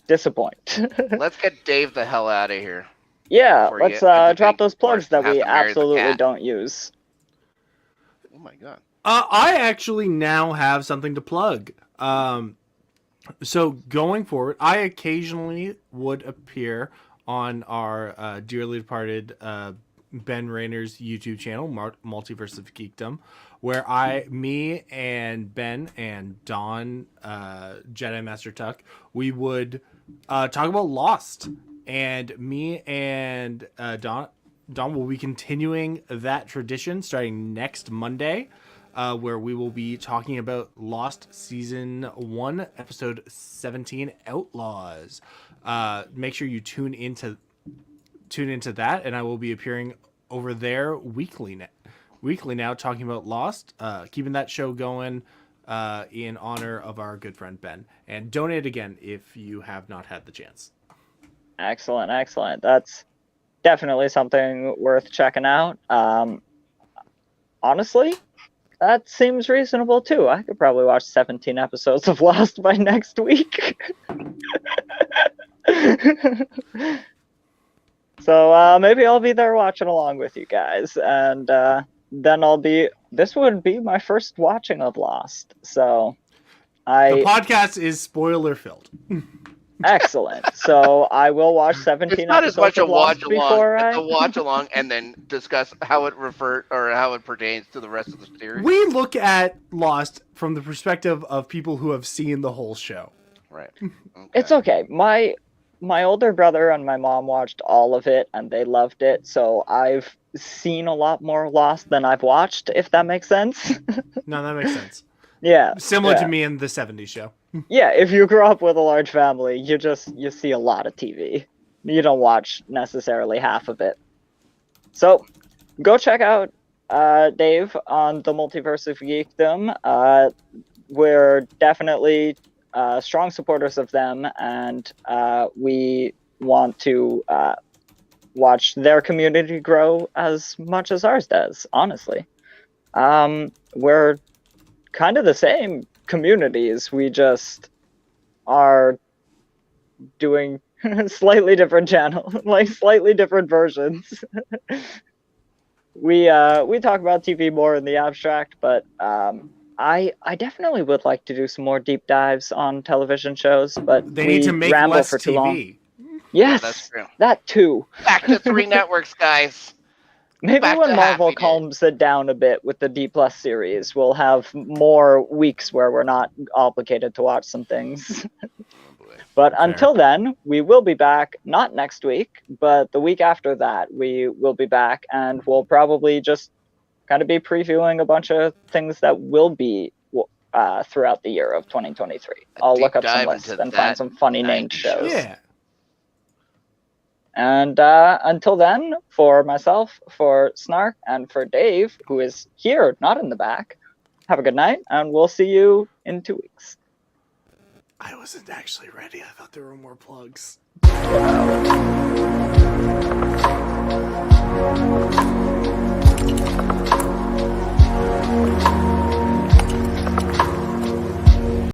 disappoint. let's get Dave the hell out of here. Yeah, Before you let's get to drop think those plugs or that have we to marry the absolutely cat. don't use. Oh my God. I actually now have something to plug. So going forward, I occasionally would appear on our dearly departed Ben Rayner's YouTube channel, Multiverse of Geekdom, where me and Ben and Don, Jedi Master Tuck, we would talk about Lost. And me and Don will be continuing that tradition starting next Monday, where we will be talking about Lost Season 1, Episode 17, Outlaws. Make sure you tune into that, and I will be appearing over there weekly now, talking about Lost, keeping that show going in honor of our good friend Ben. And donate again if you have not had the chance. Excellent. That's definitely something worth checking out. Honestly, that seems reasonable too. I could probably watch 17 episodes of Lost by next week. So maybe I'll be there watching along with you guys, and then this would be my first watching of Lost. So The podcast is spoiler filled. Excellent. So I will watch 17 It's not as episodes much a of Lost watch along. before It's I... a watch along and then discuss how it pertains to the rest of the series. We look at Lost from the perspective of people who have seen the whole show. Right. It's okay. My older brother and my mom watched all of it and they loved it, so I've seen a lot more Lost than I've watched, if that makes sense. No, that makes sense. Yeah. Similar to yeah. me in the '70s show. Yeah, if you grew up with a large family, you see a lot of TV. You don't watch necessarily half of it. So go check out Dave on the Multiverse of Geekdom. We're definitely strong supporters of them, and we want to watch their community grow as much as ours does, honestly. We're kind of the same communities. We just are doing slightly different channel, like slightly different versions. We talk about TV more in the abstract, but I definitely would like to do some more deep dives on television shows, but They we need to make ramble less for too long. TV. Yes, that's true. that too. Back to 3 networks, guys. Maybe Back when to Marvel Happy Days. calms it down a bit with the D Plus series, we'll have more weeks where we're not obligated to watch some things. Oh, boy. But Fair. until then, we will be back, not next week, but the week after that, we will be back, and we'll probably just kind of be previewing a bunch of things that will be throughout the year of 2023. I'll look deep up some dive lists into and find that some funny named 90s shows. show. Yeah. And until then, for myself, for Snark, and for Dave, who is here, not in the back, have a good night, and we'll see you in 2 weeks. I wasn't actually ready. I thought there were more plugs.